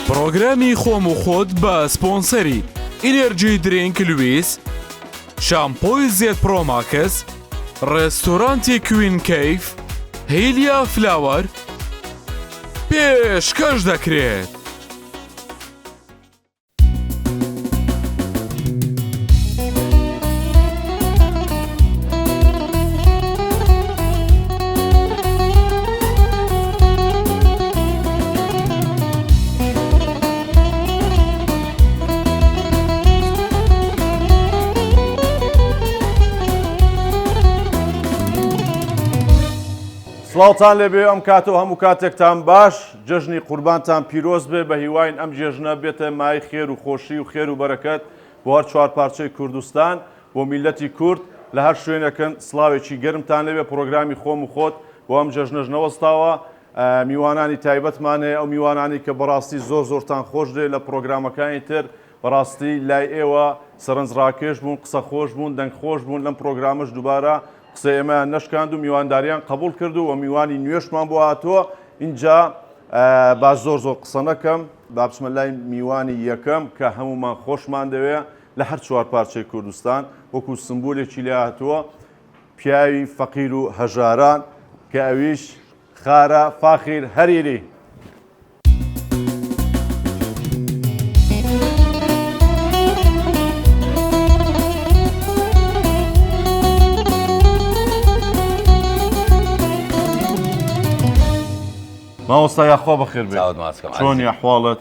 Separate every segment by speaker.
Speaker 1: پرۆگرامی خۆم و خۆت بە سپۆنسەری ئینەرجی درینک لویس، شامپۆی زێت پرۆماکس، ڕێستۆرانتی کوین کەیف، هیلیا فلاوەر پێشکەش دەکرێت.
Speaker 2: سڵاوتان لەبێ ئەم کاتەوە هەموو کاتێکتان باش، جەژنی قوربانتان پیرۆز بێ، بە هیواین ئەم جێژنە بێتە مای خێر و خۆشی و خێر و بەرەکەت بۆ هەر چوار پارچەی کوردستان، بۆ میلەتی کورد لە هەر شوێنەکەن. سڵاوێکی گەرمتان لەبێ. پرۆگرامی خۆم و خۆت بۆ ئەم جەژنەش نەوەستاوە. میوانانی تایبەتمان هەیە، ئەو میوانانی کە بەڕاستی زۆرتان خۆش دێ لە پرۆگرامەکانی تر، بەڕاستی لای ئێوە سەرنجڕاکێش بوون، قسە خۆش بوون، دەنگ خۆش بوون. لەم پرۆگرامەش دووبارە قسە ئێمەیان نەشکاند و میوانداریان قبول کرد و میوانی نوێشمان بۆ هاتووە. اینجا با زۆر قسە نەکەم، با بچمە لای میوانی یەکەم کە هەمومان خۆشمان دەوێ لە هەر چوار پارچەی کوردستان، وەکو سمبولێکی لێ هاتووە، پیاوی فەقیر و هەژاران کە ئەویش خارە فاخیر هەریری. مامۆستا یاخوا بەخێر بێت. چۆنی ئەحواڵت؟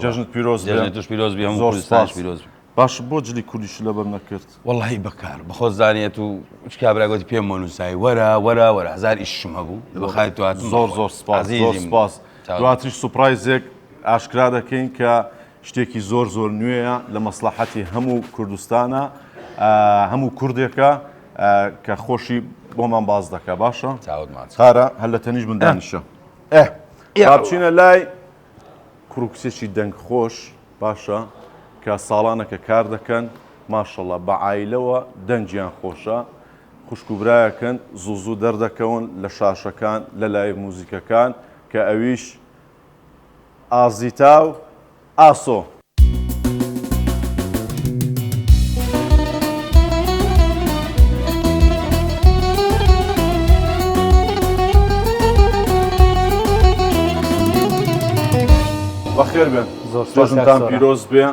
Speaker 2: جەژنت پیرۆز بێ.
Speaker 3: توش پیرۆز بێ، هەموو کوردستانیش پیرۆز بێ.
Speaker 2: باش بۆ جلی کوردیش لەبەر نەکرد؟
Speaker 3: وەڵڵاهی بەکار بەخۆ زانێت و چ کابرا گوتی پێم وەنووسایی وەرە هەزار ئیشم هەبوو بەخای تو هاتم.
Speaker 2: زۆر سپاس. دواتریش سوپرایزێک ئاشکرا دەکەین کە شتێکی زۆر نوێیە لە مەسلحەتی هەموو کوردستانە، هەموو کوردێکە کە خۆشی بۆمان باز دەکا. باشە؟ خارە هەر لە تەنیش من دانیشە. بچینە لای کوڕکسێکی دەنگ خۆش، باشە، کە ساڵانەکە کار دەکەن، ماشەڵڵا بە عایلەوە دەنجیان خۆشە، خوشک و برایەکەن، زوو دەردەکەون لە شاشەکان، لە لای موزیکەکان، کە ئەویش ئازیتا و ئاسۆ. بەخێر بێن، جێژنتان پیرۆز بێ.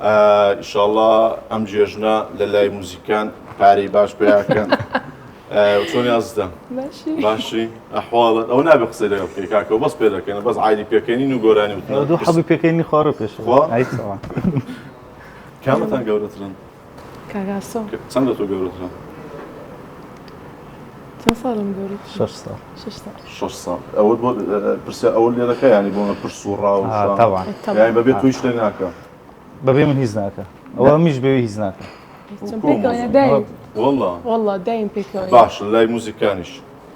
Speaker 2: ئینشاڵڵا ئەم جێژنە لە لای موزیکان پارەی باش پێیاکەن. چۆنی ئازدە؟ باشی ئەحواڵت؟ ئەو نابێ قسەی لەگەڵ بکەی کاکەوە، بەس پێ دەکەن، بەس عایدی پێکەنین و گۆرانی وتن.
Speaker 4: دوو حەبی پێکەنی خوارە پێش.
Speaker 2: کامەتان گەورەترن؟
Speaker 5: کاگاسۆ.
Speaker 2: چەند لە تۆ گەورەترن؟
Speaker 5: چەند ساڵم گەورەت؟
Speaker 4: 6 ساڵ.
Speaker 2: 6 ساڵ. ئەوە بۆ پرسیە ئەوە لێ دەکە، ینی بۆ پرس و ڕاو
Speaker 4: تەواان
Speaker 2: یانی بەبێت توی شتێک ناکە.
Speaker 4: بەبێ من هیچ ناکە، ئەوە میش بێوی هیچ ناکە.
Speaker 5: والله دایم پێکەوە.
Speaker 2: باش لای موزیکانیش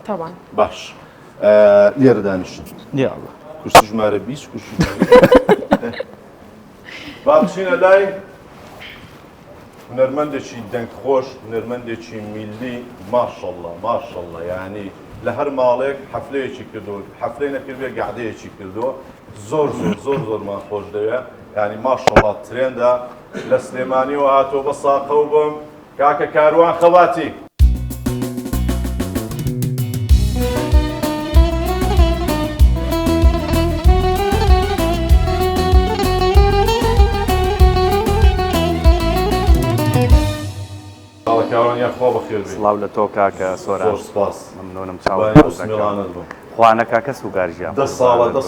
Speaker 5: تەواان
Speaker 2: باش. لێرە دانیشن
Speaker 4: یاڵڵا
Speaker 2: کورسی ژمارە 20 کورسی. با بچینە لای هونەرمەندێکی دەنگخۆش، هونەرمەندێکی میلی، ماشەڵڵا یعنی لە هەر ماڵێک حەفلەیەکی کردو، حەفلەی نەکردوێ گەعدەیەکی کردووە، زۆرمان خۆش دەوێ، ینی ماشەڵڵا ترێندا لە سلێمانیەوە هاتۆ بە ساقە و بم کاکە کاروان خەواتی. کاروان یاخوا بەخێر بێ.
Speaker 6: سڵاو لە تۆ کاکە سۆران.
Speaker 2: زۆر سپاس.
Speaker 6: ممنونم
Speaker 2: چاوەڕێی بوو.
Speaker 6: خوانە کاکە سوگارژیان.
Speaker 2: 10 ساڵە 2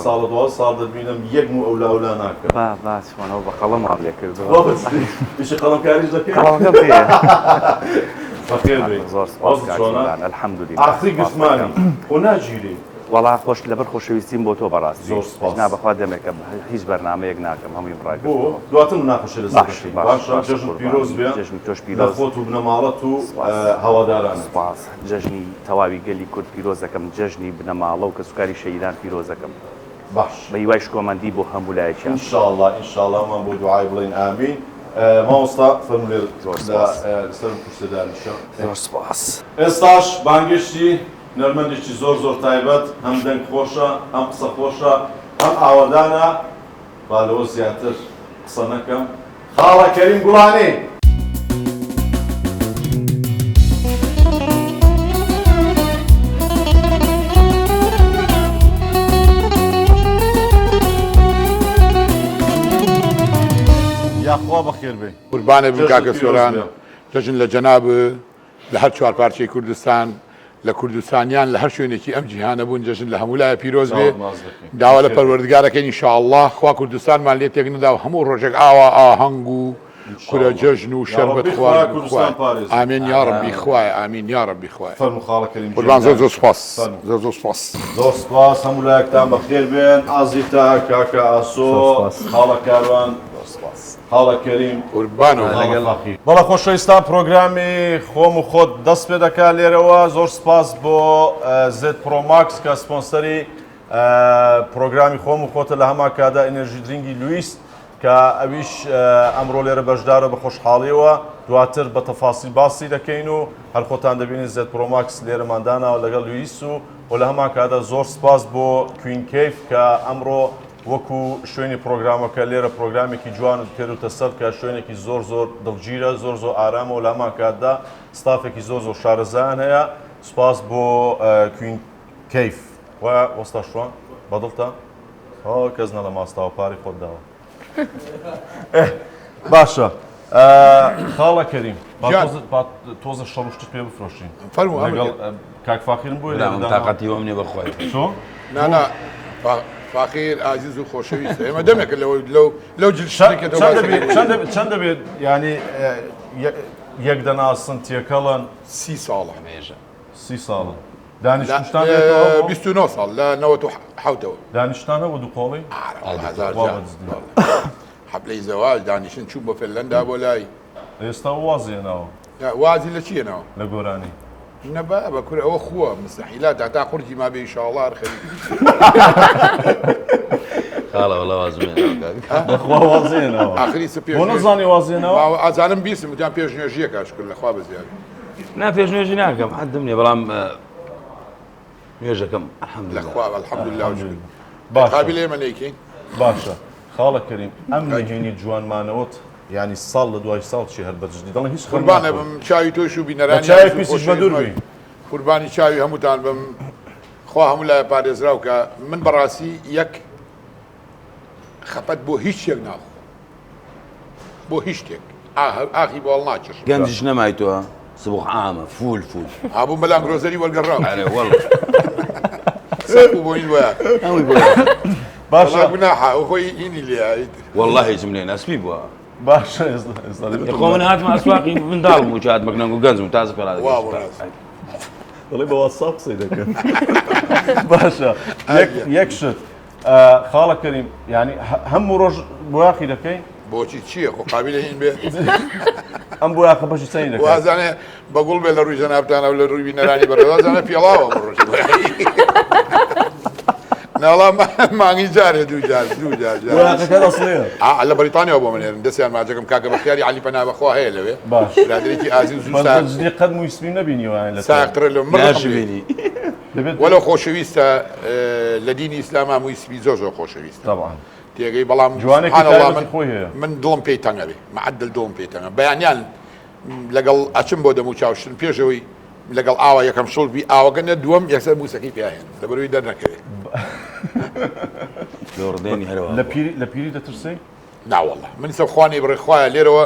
Speaker 2: ساڵ دەبینم یەک و ئەولا ناکەم.
Speaker 6: باشوانەوە بە قەڵەمام لێ کردووە.
Speaker 2: پیشی قەڵەمکاریش دەکەی؟
Speaker 6: قەڵەمەکەم پێیە.
Speaker 2: بەخێر بێ.
Speaker 6: زۆر سپاس کاکە الحەمدولیلا.
Speaker 2: ئاخری گسمانی خۆ ناگیری.
Speaker 6: وەڵا خۆش لەبەر خۆشەویستیم بۆ تۆ بەڕاستی.
Speaker 2: زۆر سپاس.
Speaker 6: نابەخوا دەمێکە هیچ بەرنامەیەک ناکەم هەمووی ڕاگرتووە.
Speaker 2: دواتر مناقەشە لەسەر دەکەین. باشە جەژن پیرۆز بێ.
Speaker 6: جەژنی تۆش
Speaker 2: لە
Speaker 6: پیرۆز.
Speaker 2: خۆت و بنەماڵەت و هەواداران.
Speaker 6: سپاس. جەژنی تەواوی گەلی کورد پیرۆز دەکەم، جەژنی بنەماڵە و کەسوکاری شەیدان پیرۆز دەکەم.
Speaker 2: باش.
Speaker 6: بە هیوای شکۆمەندی بۆ هەموو لایەکیان.
Speaker 2: ئینشاڵڵا من بۆ دوعای بڵێن ئامین. مامۆستا فەرموویێ لەسەر پرسەدانیشە.
Speaker 6: زۆر سپاس.
Speaker 2: ئێستاش بانگشتی نەرمەندێکی زۆر تایبەت، هەم دەنگ خۆشە، هەم قسە خۆشە، هەم ئاوەدانە، با لەوە زیاتر قسە نەکەم خاڵە کەریم گوڵانی یاخوا بەخێر بێ
Speaker 7: قوربانە بن کاکە
Speaker 2: جەژن
Speaker 7: سۆران
Speaker 2: پیرۆز
Speaker 7: جەژن لە جەناب لە هەر چوار پارچەی کوردستان لە کوردستانیان لە هەر شوێنێکی ئەم جیهانە بوون جەژن لە هەموو لایە پیرۆز بێ داوا لە پەروەردگارەکەی ئینشاءالله خوا کوردستانمان لێ تێک نەدا و هەموو ڕۆژێک ئاوا ئاهەنگ و کورە جەژن و شەربەت خوارد ئامین یا ڕەبی خوایە ئامین یا ڕەبی خوایە
Speaker 2: فەرمو خاڵە کەریم
Speaker 7: قوربان زۆر زۆر سوپاس زۆر زۆر سوپاس
Speaker 2: زۆر سپاس هەموو لایەکتان بەخێر بێن ئازیتا کاکە ئاسۆ خاڵە کاروان خاڵە کەریم
Speaker 7: قوربانەوە
Speaker 2: بەڵە خۆشەویستان پرۆگرامی خۆم و خۆت دەست پێ دەکات لێرەوە زۆر سپاس بۆ زد پرۆماکس کە سپۆنسەری پرۆگرامی خۆم و خۆتە لە هەما کادا ئێنەرژی درینگی لویس کە ئەویش ئەمڕۆ لێرە بەشدارە بە خۆشحاڵیەوە دواتر بە تەفاسیل باسی دەکەین و هەر خۆتان دەبینین زد پرۆماکس لێرەماندانەوە لەگەڵ لویس و لە هەما کادا زۆر سپاس بۆ کوین کیف کە ئەمڕۆ وەکو شوێنی پرۆگرامەکە لێرە پرۆگرامێکی جوان و تێروتە سەر کە شوێنێکی زۆر زۆر دڵگیرە زۆر زۆر ئارامە و لە هەمان کاتدا ستافێکی زۆر زۆر شارەزایان هەیە سوپاس بۆ کوین کیف وایە وەستا شوان بەدڵتە کەس نە لە ماستاوە پاری خۆت داوە باشە خاڵە کەریم تۆزە شەڕشتت پێ بفرۆشین لەگەڵ کاکفاخیرم بۆ
Speaker 3: تااقەتی وە منێ بەخوای
Speaker 7: نانا فاخیر ئازیز و خۆشەویستە ئێمە دەمێکە لەو جلشتێکە
Speaker 2: چەند دەبێت ینی یەک دەناسن تێکەڵن
Speaker 7: 30 ساڵە
Speaker 2: 30 ساڵن دانیشتان
Speaker 7: 29 ساڵ لە 97ەوە
Speaker 2: دانیشتانە بۆ دووقۆڵی
Speaker 7: حەبلەی زەواج دانیشتن چوو بە فێنلەندا بۆ لای
Speaker 2: ئێستا وازیێنەوە
Speaker 7: وازی لە چیەنەوە
Speaker 2: لە گۆرانی
Speaker 7: نەبا بە کورە ئەوە خووە مستەحیلات تا قورتی ما بێ ئینشاءالله هەر خەریک
Speaker 3: خاڵە وەڵا
Speaker 2: بەخوا وازیێنەوە
Speaker 7: ئاخری سپێ
Speaker 2: بۆ نەزانی وازیێنەوە
Speaker 7: ئازانم بیستم وتیان پێشنێژیە کاشکرد لەخوا بەزیاد
Speaker 3: نا پێشنێژی ناکەم حەدم نیە بەڵام نوێژەکەم
Speaker 7: لەخوا الحەمدولله
Speaker 2: باش
Speaker 7: قابل ئێمە نەیکەین
Speaker 2: باشە خاڵە کەریم ئەم نهێنی جوانمانەوەت ینی ساڵ لە دوای ساڵ چی هەر بەجددی دەڵێن هیچ
Speaker 7: قوربانە بم چاوی تۆش و بینەرانی
Speaker 2: چای پیسیش بە دوور بووی
Speaker 7: قوربانی چاوی هەمووتان بم خوا هەموو لای پارێزراو کە من بەڕاستی یەک خەپەت بۆ هیچ شتێک ناخۆ بۆ هیچ شتێک ئاخی بۆڵ ناچش
Speaker 3: گەنجش نەمای تۆ سبوخ ئامە فول
Speaker 7: هابوو مەلام گرۆزەری وەرگەڕاو بۆین وایە
Speaker 2: باشە
Speaker 7: گوناحە ئەو خۆی هینی لێ
Speaker 3: والله هیچم لێ نەسپی بووە
Speaker 2: باشە
Speaker 3: خۆ من هاتمە ئەسواقی منداڵم و چات مەکنەنگ و گەنجم تازە پێڵا
Speaker 2: دەڵێ بە واتساپ قسەی دەکەن باشە یەک شت خاڵە کەریم ینی هەموو ڕۆژ بۆیاخی دەکەی
Speaker 7: بۆچی چییە خۆ قابلە هین بێ
Speaker 2: ئەم بۆیاخە بەشی چەنی دەکەی
Speaker 7: وازانێ بەگوڵ بێ لە ڕووی جەنابتانە و لە ڕووی بینەرانی بەڕێوازانە پێڵاوە ڕۆژ ناڵام مانگی جارێ دوو جار لە بەریتانیا بۆ منێرن دەستیان ماجەکەم کاکە بەختیاری علی پەنا بەخوا هەیە لەوێ برادێکی ئازیز
Speaker 2: زوو قەد مویسمی نەبینیوە لە
Speaker 7: ساقترە لە
Speaker 3: ناشبینی
Speaker 7: وەلو خۆشەویستە لە دینی ئیسلاما مویسمی زۆر زۆر خۆشەویستە تێگەی بەڵام من دڵم پێی تەنگە بێ معدل دڵم پێی تەنگە بەیانیان لەگەڵ ئەچم بۆ دەمو چاوشتن پێشەوەی لەگەڵ ئاوا یەکەم شڵبی ئاوەگەنە دووەم یەکسەر موسەکەی پیاهێن لەبەروی دەرنەکەوێت
Speaker 2: لە پیری دەترسی؟
Speaker 7: ناوەڵە من سە خوانی بڕێ خوایە لێرەوە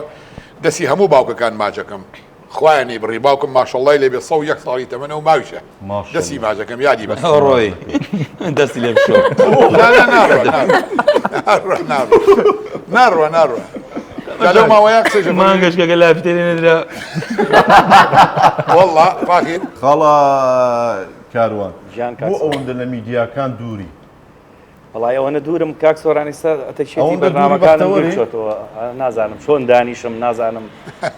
Speaker 7: دەستی هەموو باوکەکان ماجەکەم خوایانی بڕی باوکم ماشەڵڵای لێ بێ 100 ساڵی تەمەنە و ماویشە دەستی ماجەکەم یادی بە
Speaker 3: ڕۆی دەستی لێ بشۆ
Speaker 7: ناڕوە لەو ماوەیە قسەی
Speaker 3: مانگەشکەکە لافی تێنێ نەدرا
Speaker 7: وەڵڵا فاخیر
Speaker 2: خاڵە کاروان بۆ ئەوەندە لە میدیاکان دووری
Speaker 6: وڵای ئەوەنە دوورم کاک سۆرانی ئەتەشێتی بەرنامەکانم چۆتەوە نازانم چۆن دانیشم نازانم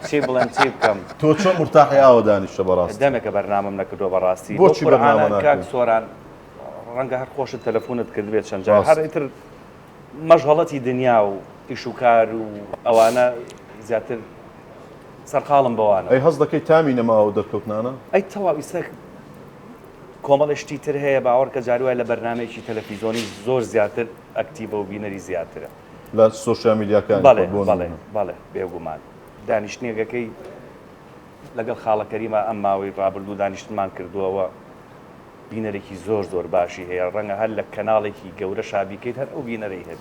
Speaker 6: چی بڵێم چی بکەم
Speaker 2: تۆ چۆن مرتاحی ئاوە دانیشتە بەڕاستی
Speaker 6: دەمێکە بەرنامەم نەکردو بەڕاستی
Speaker 2: بۆچی بەرنامە
Speaker 6: کاک سۆران ڕەنگە هەر خۆشت تەلەفۆنت کرد بێت چەند جار هەر ئیتر مەشغەڵەتی دنیا و ئیش و کار و ئەوانە زیاتر سەرقاڵم بەوانە
Speaker 2: ئەی هەز دەکەی تامی نەماوە دەرکەوتنانە
Speaker 6: ئەی تەواویستە کۆمەڵشتی تر هەیە باوەڕ کە جاروای لە بەرنامێکی تەلەڤیزۆنی زۆر زیاتر ئەکتیڤە و بینەری زیاترە
Speaker 2: لە سۆشیال میدیاکانی
Speaker 6: بەڵێ
Speaker 2: بۆ
Speaker 6: بەڵێ بەڵێ بێگومان دانیشتنێگەکەی لەگەڵ خاڵە کەریمە ئەم ماوەی ڕابردوو دانیشتمان کردووەوە بینەرێکی زۆر باشی هەیە ڕەنگە هەر لە کەناڵێکی گەورە شابیکەیت هەر ئەو بینەرەی هەیە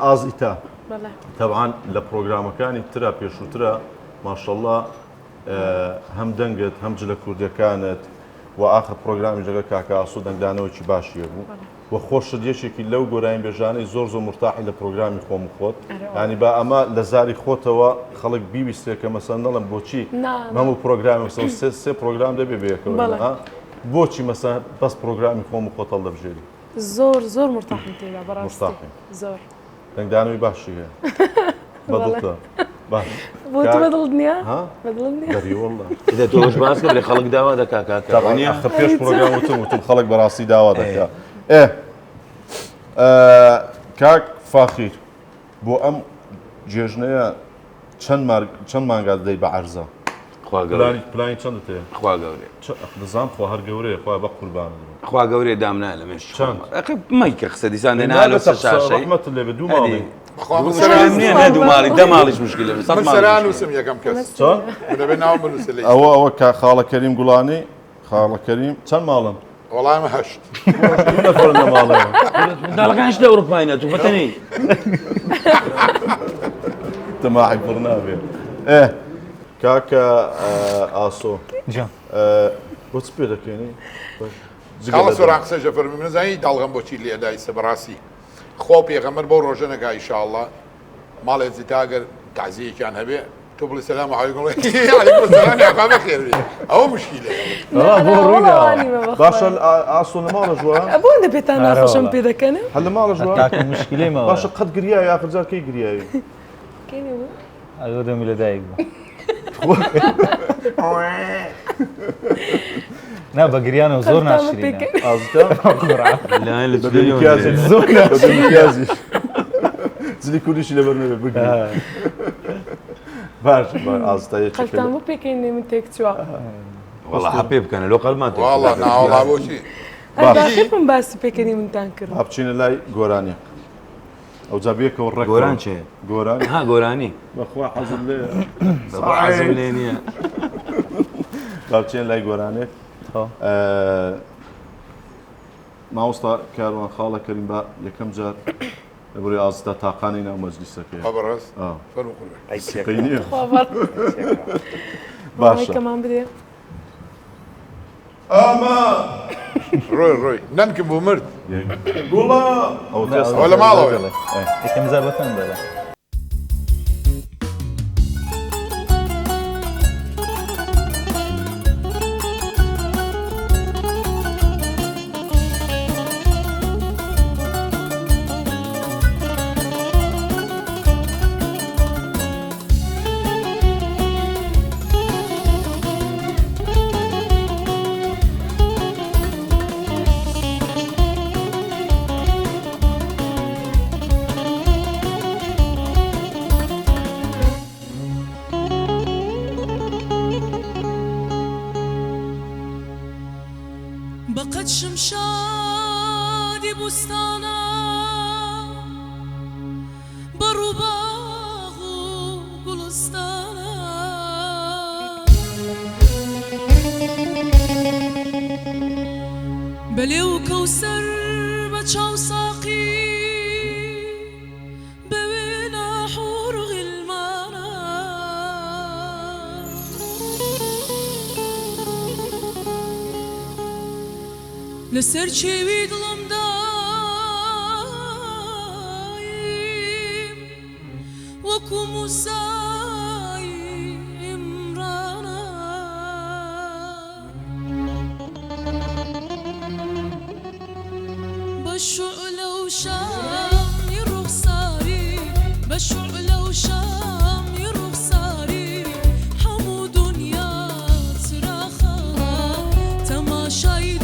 Speaker 2: ئازیتا
Speaker 5: بەڵێ
Speaker 2: طبعاً لە پرۆگرامەکانی ترا پێشووترە ماشەڵڵا هەم دەنگت هەم جلە کوردەکانت و ئاخر پرۆگرامی جگە کاکە ئاسۆ دەنگدانەوەکی باشیە بوو و خۆشت یەکێکی لەو گۆرانی بێژانەی زۆر مرتاحی لە پرۆگرامی خۆم خۆت ینی با ئەمە لە زاری خۆتەوە خەڵک بیویستێت کە مەسەن دەڵم بۆچی هەموو پرۆگرامی سێ پرۆگرام دەبێ بەیەکەوە بۆچی مەسەن بەس پرۆگرامی خۆم خۆت هەڵدەبژێری
Speaker 5: زۆر مرتاحم تێدا بەڕاستی زۆر
Speaker 2: دەنگدانەوەی باشی هەیە بەدڵتە باش
Speaker 5: بۆ تو بەدڵ نییە بەدڵ نییە
Speaker 2: دەریوەڵە
Speaker 3: إذا توش ماسك اللي خلق دعوة ده كاكا
Speaker 2: آخر پێش پرۆگرام وتم خەڵک بەڕاستی داوا دەکات کاک فاخیر بۆ ئەم جێژنەیە چەند مانگات دەی بە عەرزە
Speaker 3: خوا قوري
Speaker 2: پلانی چەندت هەیە
Speaker 3: خوا قوري
Speaker 2: دەزانم خۆ هەر گەورەیە خوا بە قوربان
Speaker 3: خوا قوري دامنا لمش
Speaker 2: چەند؟
Speaker 3: أخي ما يكخس ديسان هنا على الشاشة
Speaker 2: ڕەحمەت لێ بێ دوو ماڵی
Speaker 3: منين هادو مالي ده ماليش مشكلة بس
Speaker 7: من سەران وسم یەکەم کەس
Speaker 2: چۆن؟
Speaker 7: بنەبێ ناو بنووسە لە
Speaker 2: ئەوە کا خاڵە کەریم گوڵانی خاڵە کەریم چەند ماڵم؟
Speaker 7: وەڵامە هەشت
Speaker 2: دوو نەفەرن لە ماڵەوە
Speaker 3: ده لقاش ده أوروبا توفتني
Speaker 2: تەماحی پڕ نابێ کاکە ئاسۆ
Speaker 4: جان
Speaker 2: بۆ چ پێ دەکەێنی؟
Speaker 7: کاڵە سۆران قسەژە فەرمی منزایی داڵغەم بۆچی لێدایسە بەڕاستی خۆ پێغەمبەر بۆ ڕۆژە نەگا ئینشاءڵڵا ماڵێک زیتاگەر تعزیەکیان هەبێ تۆ بڵێ سەلام عەلەیکوم عەلەیکوم سەلام یاخوا بەخێر بێ ئەوە مشکیلەیە
Speaker 2: بۆ ڕوویدا باشە ئاسۆ لە ماڵە ژوە
Speaker 5: بۆ دەبێتان ناخۆشم پێ دەکەنم
Speaker 2: هەل لە ماڵە ژوە
Speaker 4: تاکە مشکلەی ماوە
Speaker 2: باشە قەت گریای یاخجار کەی گریایی
Speaker 5: کێنی بوو
Speaker 4: ئەوە دەمی لەدایک بوو نا بە گریانەوە زۆر ناشرینە
Speaker 2: ئازتا
Speaker 3: لا
Speaker 2: بەدەمیکیازی زۆر بەدەمیکیازی زلی کوردیشی لەبەر نەبێ بگری باش ئازتا یەکی
Speaker 5: قەلتان بۆ پێکەینێ من تێک چووە
Speaker 3: والله حبيب كان لو قال ما
Speaker 7: وڵا ناوەڵا بۆچی
Speaker 5: داخێپم باسی پێکەنی منتان کرد
Speaker 2: با بچینە لای گۆرانیە ئەو جابیەکەەوە ڕێک
Speaker 3: گۆران چێ؟
Speaker 2: گۆرانی
Speaker 3: ها قوراني
Speaker 2: بەخوا حەزم لێ
Speaker 3: عزم لينيا
Speaker 2: با بچێن لای گۆرانێک ماوەستا کاروان خاڵە کەریم بە یەکەم جار لەبەرەوەی ئازتا تاقانی ناو مەجلیسەکەی
Speaker 7: خەبەڕست فەرمو قوربان
Speaker 2: سقەی نییە
Speaker 5: خۆبەر
Speaker 2: باشە
Speaker 5: کەمان بدێ
Speaker 7: ڕۆی نانکم بوو مرد
Speaker 2: گوڵا
Speaker 7: ئەوە لە ماڵەوە
Speaker 4: یەکەم زار بەتەن دەدا
Speaker 8: بقد شمشادي بستانا برباه قلستانا بلي وكوسر بتشاو ساقي بوينا حور غلمانا لسر چوی دلم دایم وکو موسای عمرانا بشعله و شامی رخساری بشعله و شامی رخساری همو دنیا تراخا تماشای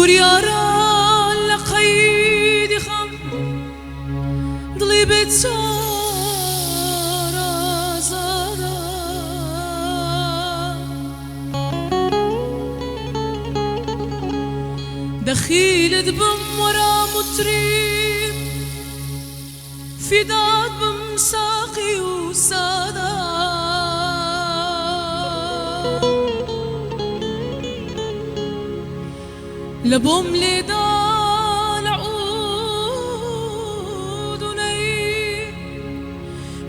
Speaker 8: كوريارا لقيدي خم ضلي بتسارا زارا دخيل دبم ورا مطريب في داد بمساقي وسادا لبوم لدال عود وني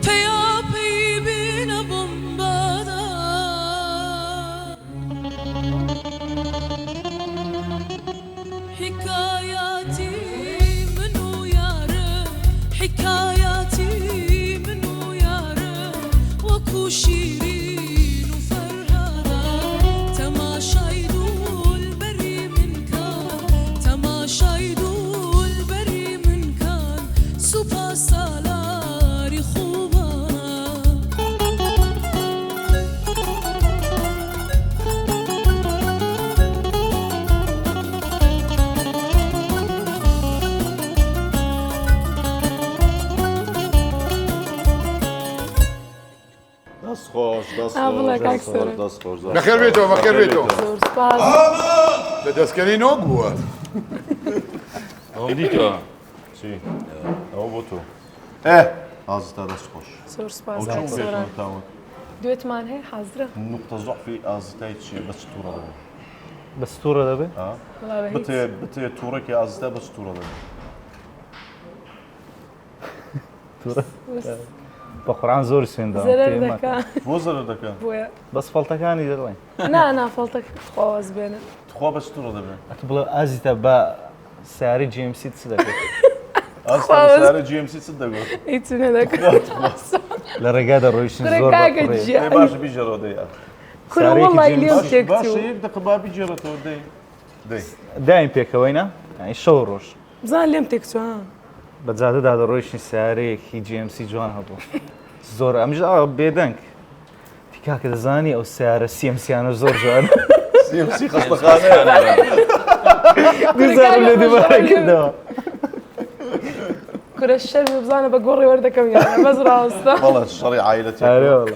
Speaker 8: بيا بي بينا بومبادا حكاياتي منو يارا حكاياتي منو يارا وكو شيرين وفرهادا تماشايدو البري من كان تماشايدو البري من كان سوبا سالاري خوبانا
Speaker 2: دەست خۆش دەست
Speaker 5: والله کاک سۆرە.
Speaker 2: دەست خۆش
Speaker 7: بەخێر بێتەوە بەخێر بێتەوە
Speaker 5: زۆر سپاس.
Speaker 7: لە دەستکەنی نۆک بووە
Speaker 3: دیتەوە
Speaker 2: چی ئەوە بۆ تۆ ئێ ئازتا دەست خۆش
Speaker 5: زۆر سپاس
Speaker 2: ئەو
Speaker 5: کاک
Speaker 2: چۆن
Speaker 5: سۆرە.
Speaker 2: بێتمان تاوت
Speaker 5: دوێتمان هەیە حەزرە.
Speaker 2: نقطە زۆحفی ئازتای چیە بە چ تووڕە دەبێت
Speaker 4: بە ستوورە دەبێت
Speaker 5: وڵا بە هیچ.
Speaker 2: بتێ تووڕێکی ئازتا بە چ تووڕە دەبێت
Speaker 4: بە قورآن زۆر سوێندا
Speaker 5: زەرەر دەکا
Speaker 2: بۆ زەرەر دەکەن
Speaker 5: بۆیە.
Speaker 4: بەس فەڵتەکانی دەڵێن
Speaker 5: نا نافەڵتە خواز بێنە.
Speaker 2: تخوا بە چ تووڕە دەبێت
Speaker 4: ئەتو بڵێ ئازیتە بە سیاری GMC چ دەکەیت
Speaker 2: ئاستا بەسارە GMC چ دەگوت
Speaker 5: هیچ نەدەکا.
Speaker 4: لە ڕێگادا ڕۆیشتن
Speaker 5: کوڕە
Speaker 4: زۆر
Speaker 5: کاکە
Speaker 4: بەقڕێ.
Speaker 2: ئێ
Speaker 5: گیان.
Speaker 2: باش بیژەڕۆ دەی
Speaker 5: کوڕە وەڵی لێم
Speaker 2: باشە
Speaker 5: تێکچوو.
Speaker 2: یەک دقە با بیجێڕێتەوە دەی
Speaker 4: دایم پێکەوەینە یعنی شەو ڕۆژ
Speaker 5: بزان لێم تێکچوو ها.
Speaker 4: بە جادەدا دەڕۆیشتنی سیارەیەکی GMC جوان هەبوو زۆر ئەمژ بێدەنگ تیکاکە دەزانی ئەو سیارە CMC-یانە زۆر جوان
Speaker 2: CMC خەستەخانەیە
Speaker 4: گوزارم لێ دووبارەکردەوە
Speaker 5: کوڕە شەرمی بزانە بە گۆڕی وەردەکەم یانە بەس ڕاوستە.
Speaker 2: بەڵێ شەڕی عایلەتی
Speaker 4: ئارێ وەڵە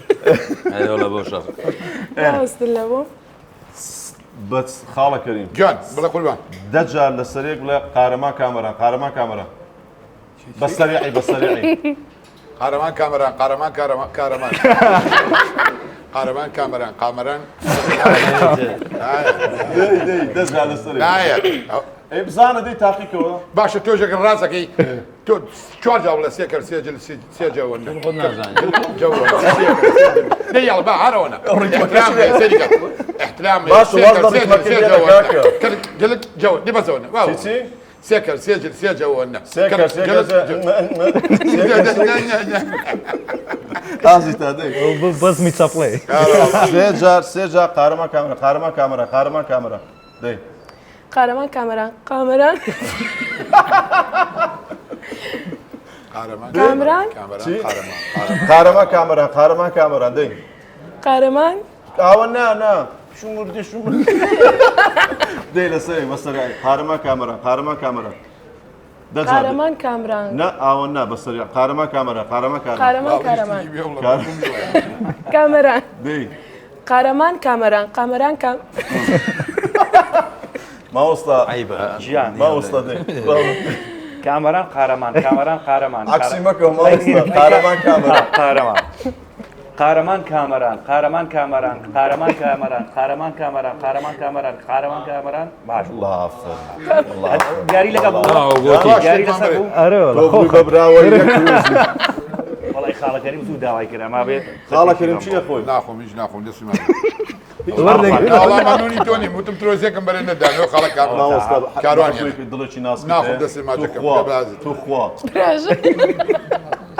Speaker 3: ئەوە بۆ شەڕ
Speaker 5: ڕاوستن لەبۆ.
Speaker 2: بە خاڵە کەریم
Speaker 7: گیان بڵێ قوربان
Speaker 2: دەجار لە سەرێک بڵێ قارەما کامەران قارەما کامەرە بە سەریعی بە سەریعی
Speaker 7: قارەمان کامەران قارەمان کارەمان قارەمان کامەران قامەران
Speaker 2: دەجار لە سەرێک
Speaker 7: نایە
Speaker 2: ئەی بزانە دەی تاقیکەوە
Speaker 7: باشە تۆژێکن ڕاستەکەی تۆ چوار جاو لە سێ کرد سێ جەوە
Speaker 3: خۆت نازانێت
Speaker 7: يلا بقى عرونة احتلام سيدك احتلام
Speaker 2: باش والله
Speaker 7: قلت جو دي بزونه واو
Speaker 2: سي
Speaker 7: سكر سجل سجل
Speaker 2: سكر قازي تادي
Speaker 4: بەزمی چەپڵێ
Speaker 2: سێجار قارەما کامەرە قارەما کامەرە قارەما کامەرە دەی
Speaker 5: قارەمان کامەران قامەران کامران
Speaker 2: قارەما کامەرە قارەما کامەرە دەی
Speaker 5: قارەمان
Speaker 2: ئاوە نا شومردی دەی لەسەری بەسەری قارەما کامەرە قارەما کامەرە
Speaker 5: قارەمان کامران
Speaker 2: نا ئاوە نا بەسەری قارەما کامەرە قارەما
Speaker 5: قارەمان کامەران
Speaker 2: دەی
Speaker 5: قارەمان کامەران قامەران کام
Speaker 2: ماوەستا
Speaker 6: ژیان
Speaker 2: ماوەستا دەی
Speaker 6: کامەران قارەمان
Speaker 2: عکسی مەکە ماوەستا قارەمان کامەرە
Speaker 6: قارەمان کامەران باش یاری لەگەڵ یاری لەسەر بوو
Speaker 4: ئەرێ وەڵە
Speaker 2: خۆی بەبراوەی
Speaker 6: وەڵی خاڵەکەریم زوو داوای کرا ما بێت
Speaker 2: خاڵەکەریم چییە خۆی
Speaker 7: ناخۆم هیچ ناخۆم دەستی مانونی تۆنی وتم ترۆزیەکەم بەرێ نەدانەوە خاڵە کاروانی
Speaker 2: دڵێکی ناس
Speaker 7: ناخۆم دەستی ماجەکەم
Speaker 2: تو خوا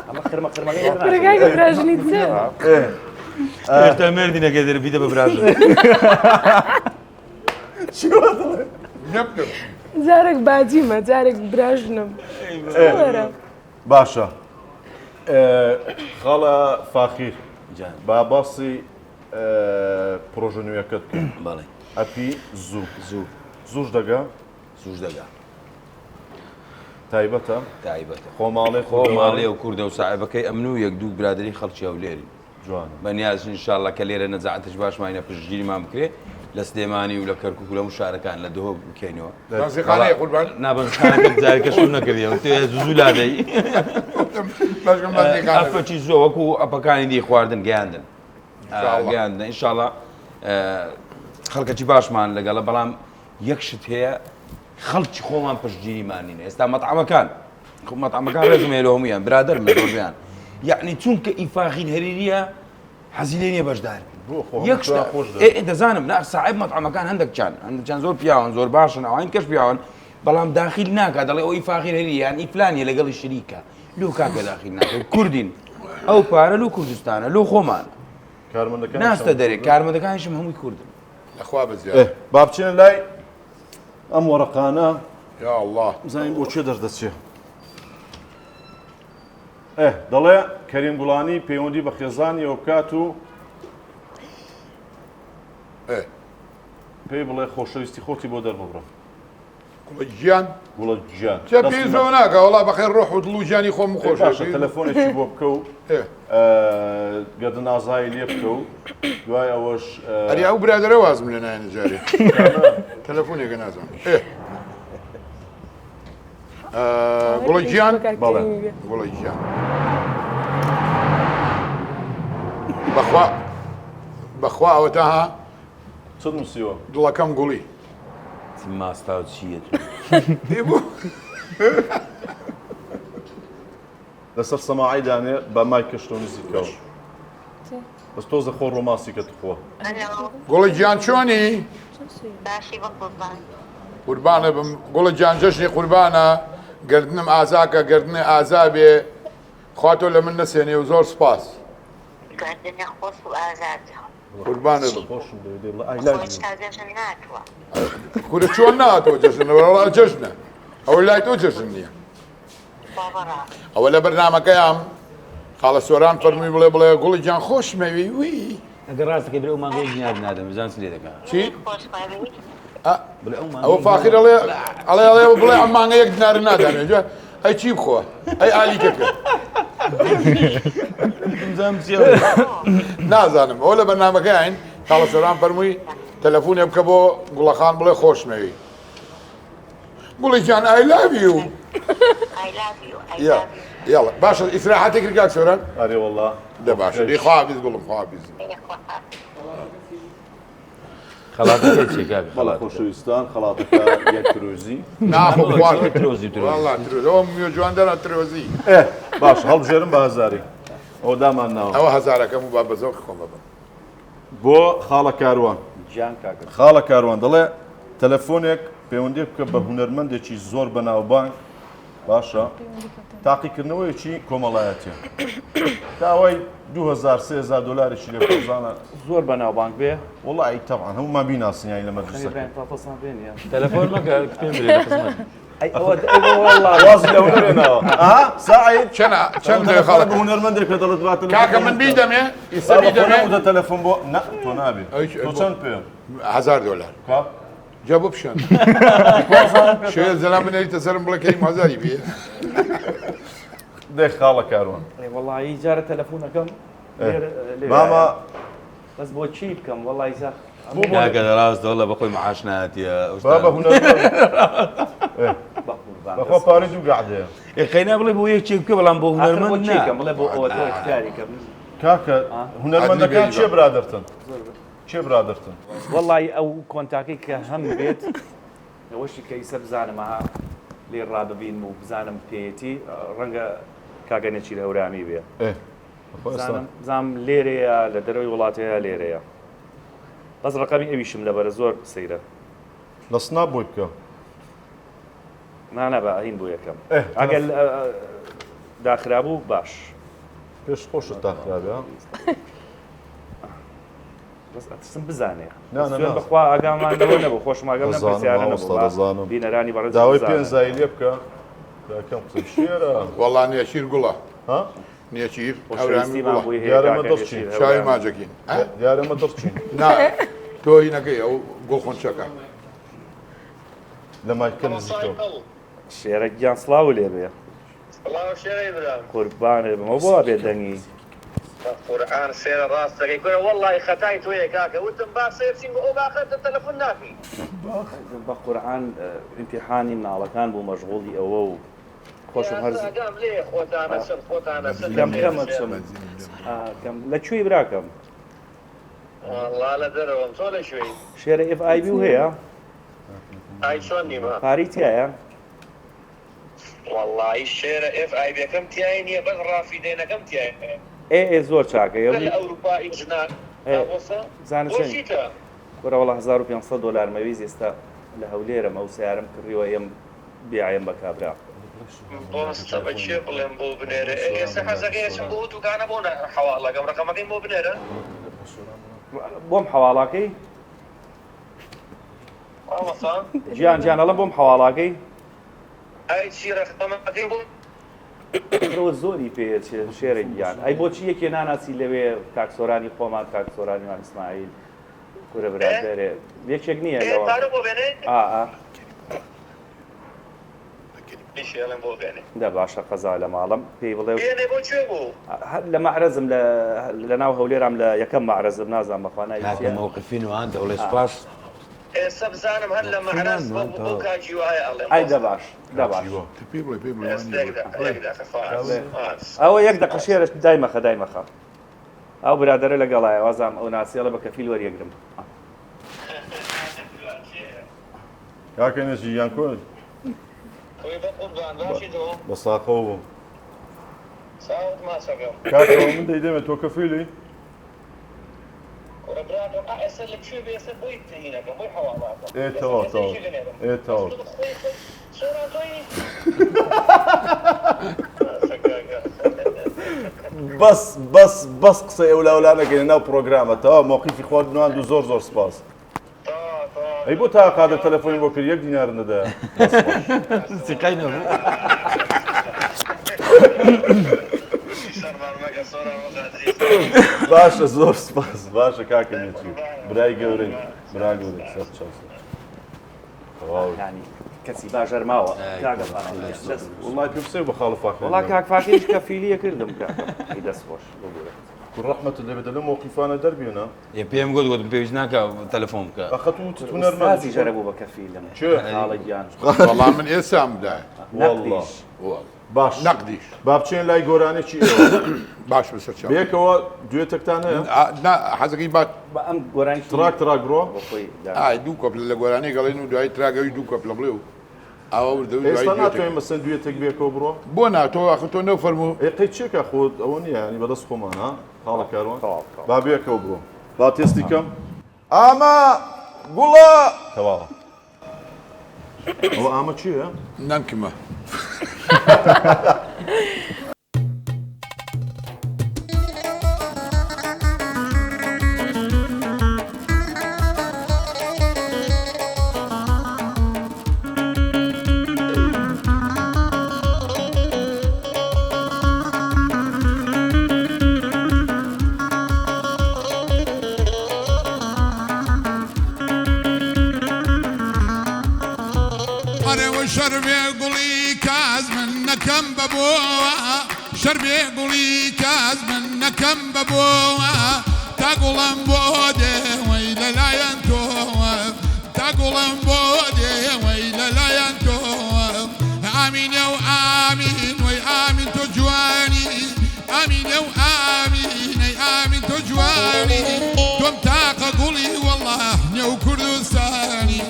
Speaker 6: ئەمە خرمەکەی
Speaker 5: ڕێگایکە براژنی چێ
Speaker 3: هێشتا مردی نەکەدر بیدە بەبراژن
Speaker 5: جارێک باجیمە جارێک براژنم وەرە
Speaker 2: باشە خاڵە فاخیر با باسی پرۆژە نوێیەکەت کرد
Speaker 3: بەڵێ
Speaker 2: ئەپی زووش دەگا
Speaker 3: سوش دەگا
Speaker 2: تایبەتە
Speaker 3: تایبەتە
Speaker 2: خۆماڵێ
Speaker 3: خۆماڵێ و کوردە و ساحبەکەی ئەمن و یەک دوو برادری خەڵکی هەولێری
Speaker 2: جوان
Speaker 3: بەنیازن ئینشاڵڵا کە لێرە نەجاعەتش باشمانە پشتگیریمان بکرێ لە سلێمانی و لە کەرکووک و لە شارەکان لە دهۆ بکەینەوە
Speaker 7: نازیخانەیە قوربان
Speaker 3: نابنخانەکە جارێکەشم نەکردیەوە زوو لادەی
Speaker 7: باشم نازیخانە
Speaker 3: ئەفەکی زۆ وەکو ئەپەکانی دی خواردن گەیاندن گەیاندن ئینشاڵڵا خەڵکەکی باشمان لەگەڵە بەڵام یەکشت هەیە خەڵکی خۆمان پشتگیریمانینە ئێستا مەطعەمەکان مەطعەمەکان ڕێزمێ لە هەمویان برادر مزۆریان یعنی چونکە ئیفاخین هەریریە حەزی لێ نییە بەشدار دەزانم ساحب مەطعەمەکان هەندێکیان زۆر پیاوان زۆر باشن ئەوان کەش پیاوان بەڵام داخل ناکات دەڵێ ئەو ئیفاخین هەریری یان ئیفلانیە لەگەڵی شریکە لەو کاکە داخل ناکات کوردین ئەو پارە لەو کوردستانە لەو خۆمان ناستە دەرێ کارمەندەکانیشم هەمووی کوردن
Speaker 7: لەخوا بەزیاد
Speaker 2: با بچینە لای ئەم وەرەقانە
Speaker 7: یا الله
Speaker 2: بزانین بۆ چێ دەردەچێ دەڵێ کەریم گوڵانی پەیوەندی بە خێزانیەوە بکات و پێی بڵێ خۆشەویستی خۆتی بۆ دەرببڕە
Speaker 7: گیان
Speaker 2: گوڵە گیان
Speaker 7: چە پێی زۆر ناکە وڵا بەخێر ڕۆح و دڵ و گیانی خۆم خۆش
Speaker 2: تەلەفۆنێکی بۆ بکە و گەردن ئازایی لێ بکە و دوای ئەوەش
Speaker 7: ئەری ئەو برادرە وازم لێ نایە نەجارێ تەلەفۆنێکە نازانم گوڵە گیان گوڵە گیان بەخوا ئەوە تاها
Speaker 2: چ نووسیوە
Speaker 7: دڵەکەم گوڵی
Speaker 3: ماستا و چیە
Speaker 2: لەسەر سەماعی دانێ بە مای کەشتە و نزیکەوە بەس تۆزە خۆ ڕۆماسی کە توخۆ
Speaker 7: گوڵە گیان چۆنی
Speaker 9: باشی بە قوربان
Speaker 7: قوربانە بم گوڵە گیان جەژنی قوربانە گردنم ئازاکە گردنی ئازابێ خواتۆ لە من نەسێنێ و زۆر سپاس
Speaker 9: گردنە خۆش و ئازادە
Speaker 7: قوربانە بم
Speaker 2: خۆشم دەوێت
Speaker 9: خۆش تازەژن ناتوە
Speaker 7: کورە چۆن ناتەوە جەژنە وەڵا جەژنە ئەوە لای تۆ جەژن نییە
Speaker 9: باوەڕا
Speaker 7: ئەوە لە بەرنامەکەیان خاڵە سۆران فەرمووی بڵێ بڵێ گوڵی گیان خۆشمەوی وی
Speaker 3: ئەگەر ڕاستەکەی برێ ئەو مانگەی ژنیار نادەم بزان لێ دەکات
Speaker 7: چی
Speaker 9: خۆش خۆشخوێنی
Speaker 7: ئەوە فاخر ئەڵێ بڵێ ئەم مانگە یەک دینار نادانێت ئەی چی بخۆ ئەی ئالیکەکە نازانم ئەو لە بەرنامەکەیان خاڵە سۆران فەرمووی تەلەفۆنێ بکە بۆ گوڵەخان بڵێ خۆشمەوی گوڵی گیان ئای لاوی و يلا باشا استراحتك رجعت سوران
Speaker 2: ئەرێ وەڵا
Speaker 7: ده باشا دي خابز قولهم خابز
Speaker 3: خەڵاتەکەی چێکاوی
Speaker 2: بەڵە خۆشەویستان خەڵاتەکە یەک ترۆزی
Speaker 7: ناخذ خوار
Speaker 3: ترۆزی
Speaker 7: والله تروز هو ميو جوان دانا تروزي
Speaker 2: باش هەڵبژێرم بە هەزاری ئەو دامان ناوە
Speaker 7: او هزارك مو بابا زوق خو بابا
Speaker 2: بۆ خاڵە کاروان
Speaker 6: گیان کاکە
Speaker 2: خاڵە کاروان دەڵێ تەلەفۆنێک پەیوەندی بکە بە هونەرمەندێکی زۆر بەناوبانگ باشە تاقیکردنەوەیکی کۆمەڵایەتیە داوای 2000 دلارێکی لێ خۆزانە
Speaker 6: زۆر بەناوبانگ بێ
Speaker 2: وڵی تەعاان هەمومان بیناسیایی لە مەدرسەکە
Speaker 3: تەلەفۆن مەکە پێم برێ
Speaker 2: وازی لە هونەرێنەوە ساعید
Speaker 7: چند خالك
Speaker 2: هونەرمەندێکە دەڵێت باتە
Speaker 7: كاكا من بيدم يا
Speaker 2: ئیسەبیدەمە تەلەفۆن بۆ تۆ نابێت تۆ چەند پێم
Speaker 7: $1000 جابوا بشان شوية زلمة من اللي تسلم بلا كريم هزاري بيه
Speaker 2: دێ خاڵە کاروان
Speaker 6: وڵی جارە تەلەفۆنەکەم
Speaker 2: ماما
Speaker 6: بەس بۆ چی بکەم وڵی زە
Speaker 3: کاکە ڕاست دەڵە بەخۆی معاش ناتیە
Speaker 2: بابە هونەرمەند بەخۆ پارێ دوو گەعدەیە
Speaker 3: خەینا بڵێ بۆ یەکێک بکە بەڵام بۆ هونەرمەند
Speaker 6: چیکەم بڵێ بۆ ئەوە کاریکەم
Speaker 2: کاکە هونەرمەندەکان چێ برادرتن چێ برادرتن
Speaker 6: وڵی ئەو کۆنتاکەی کە هەم بێت ئەوەشی کە ئیسە بزانمەها لێ ڕاببین و بزانم پێیەتی ڕەنگە کاگە نەچیر هەورامی بێ زانم لێرەیە لە دەرەوەی وڵاتەیە لێرەیە بەس ڕقەمی ئەویشم لەبەرە زۆر سەیرە
Speaker 2: لە سناب بۆی بکە
Speaker 6: نانە بە ئەهین بۆ یەکەم ئەگەر داخرابوو باش
Speaker 2: پێش خۆشت داخرابێ
Speaker 6: بەس ئەتسم بزانێ بەخوا ئاگامانەوە نەبوو خۆشماگەم نەپرسیارە نەبوو بینەرانی بەڕێز
Speaker 2: داوای پێنجایی لێ بکە کەم قسم شێرە
Speaker 7: والله نيشير قلا نيشير
Speaker 6: خۆشەویستیمان بۆی
Speaker 2: یارەمە
Speaker 6: هەیە
Speaker 2: دەستچین
Speaker 7: شاي ما جاكين
Speaker 2: یارەمە دەستچین
Speaker 7: نا تو هنا كي او قول خون شكا
Speaker 2: لە مایکە نزیکەوە
Speaker 6: شێرە گیان سڵاو لێ بێ
Speaker 10: الله شێرەی برام
Speaker 6: قوربانێ بمە بۆ بێدەنگی
Speaker 10: قورآن سێرە ڕاستەکەی کوێ وەڵڵی خەتای تۆیە کاکە وتم با سێرچین بۆ ئەو باخەتە تەلەفۆن ناکەی
Speaker 6: بە قورآن ئیمتیحانی مناڵەکان بوو مەشغوڵی ئەوە و خۆشم هەرز
Speaker 10: ئەگەم لێ خۆتانە چەند خۆتانە
Speaker 6: کەم کەم لەکوێی براکەم
Speaker 10: والله لە دەرەوەم تۆ لەکوێی
Speaker 6: شێرە FIB و هەیە
Speaker 10: ئای چۆن نیمە
Speaker 6: پاری تایە
Speaker 10: والله شێرە FIB یەکەم تیای نییە بەس ڕافیدێنەکەم تیایە
Speaker 6: زۆر چاکەیە
Speaker 10: لە ئەوروپایی ژنان
Speaker 6: زانستە وەرەوەڵە 1500 دلار مەویست ئێستا لە هەولێرەمە و سیارم کڕیوە ئێم بیایم بە کابرا
Speaker 10: بۆستە بە چێ بڵێم بۆ بنێرە ئێستا حەزەکەیچم بۆ دوکانە بۆ حەواڵەکەم ڕقەمەکەی بۆ بنێرە
Speaker 6: بۆم حەواڵاکەی گیان گیانەڵم بۆم حەواڵاکەی
Speaker 10: ئای چی ڕقەمەکەی بۆ
Speaker 6: ئەوە زۆری پێ شێرە گیان ئەی بۆچی یەکێ ناناسی لەوێ کاکسۆرانی خۆمان کاکسۆرانیمان ئیسماعیل کورە برادەرێ یەکێک نییە لەوە دە باشە قەزا لە ماڵم پێی بڵێ لە مەعرەزم لە ناو هەولێرام لە یەکەم مەعرەزم نازانم بەخوانای
Speaker 3: مووقفین وان دەوڵێ سپاس
Speaker 10: ئێستا بزانم هەر لە مەعرەز بۆ کاکی وایە ئەڵێم
Speaker 6: ئای دە باش ئەوە یەک دقە شێرش دایمەخە دایمەخە ئەو برادەرە لەگەڵایە وازام ئەو ناسیێڵە بە کەفیل وەریەگرم
Speaker 2: کاکە نەژی یان کۆن بە ساقەوە بووم کاکەوە من دەیدەمێت تۆ کەفیلی بەس قسە ئەولانەکەی ناو پرۆگرامەتەوە مووقیفی خواردنوان و زۆر سپاس ئەی بۆ تا قادر تەلەفۆنی بۆ کرد 1 دینار نەدایە
Speaker 3: سقای نەبوو
Speaker 2: باشە زۆر سپاس باشە کاکە نێچی برای گەورەی برا گەورەی
Speaker 6: کەسی باژەرماوە
Speaker 2: وڵای پێ بسێ بە خاڵفاکە
Speaker 6: وڵا کاکفاکەیش کەفیلیە کردم کاکەم دەست خۆش
Speaker 2: ڕەحمەت دەبێت لە مووقیفانە دەربێنە
Speaker 3: پێم گوتم پێویست ناکە تەلەفۆن بکە
Speaker 2: ئەخەت و تونەرمازی
Speaker 6: ژەرە بوو بە کەفیلم
Speaker 2: خاڵە
Speaker 6: گیان
Speaker 7: وەڵام من ئێسام بدایە
Speaker 2: باش
Speaker 7: نەقدیش
Speaker 2: با بچێن لای گۆرانێکی
Speaker 7: باش بەسەر
Speaker 2: بێکەوە دوێتێکتان هەیە
Speaker 7: حەزەکەی با
Speaker 6: ئەم گۆرانی
Speaker 2: تراک بڕۆ
Speaker 7: دوو کۆپ لە گۆرانەی گەڵێن و دوای تراگەوی دوو کۆپ لە بڵێ و
Speaker 2: ئێستا ناتوانین مەسەن دوێتێک بێکەوە بڕۆ
Speaker 7: بۆ ناتۆ ئەخ تۆ نەفەرموو
Speaker 2: ئێقەی چێکە خۆت ئەوە نییە ینی بەدەست خۆمان ها خاڵە کاروان با بێکەوە بڕۆ با تێستی کەم ئاما گوڵە تەواوە ئەوە ئامە چییە؟
Speaker 7: نانکمە
Speaker 11: شربي قولي كاز من كم بابوها شربي قولي كاز من كم بابوها تقول بودي ويلا لا ينتوه تقول بودي ويلا لا ينتوه آمين يا آمين وي آمين تجواني آمين يا آمين يا آمين تجواني دوم تاق قولي والله يا كردستاني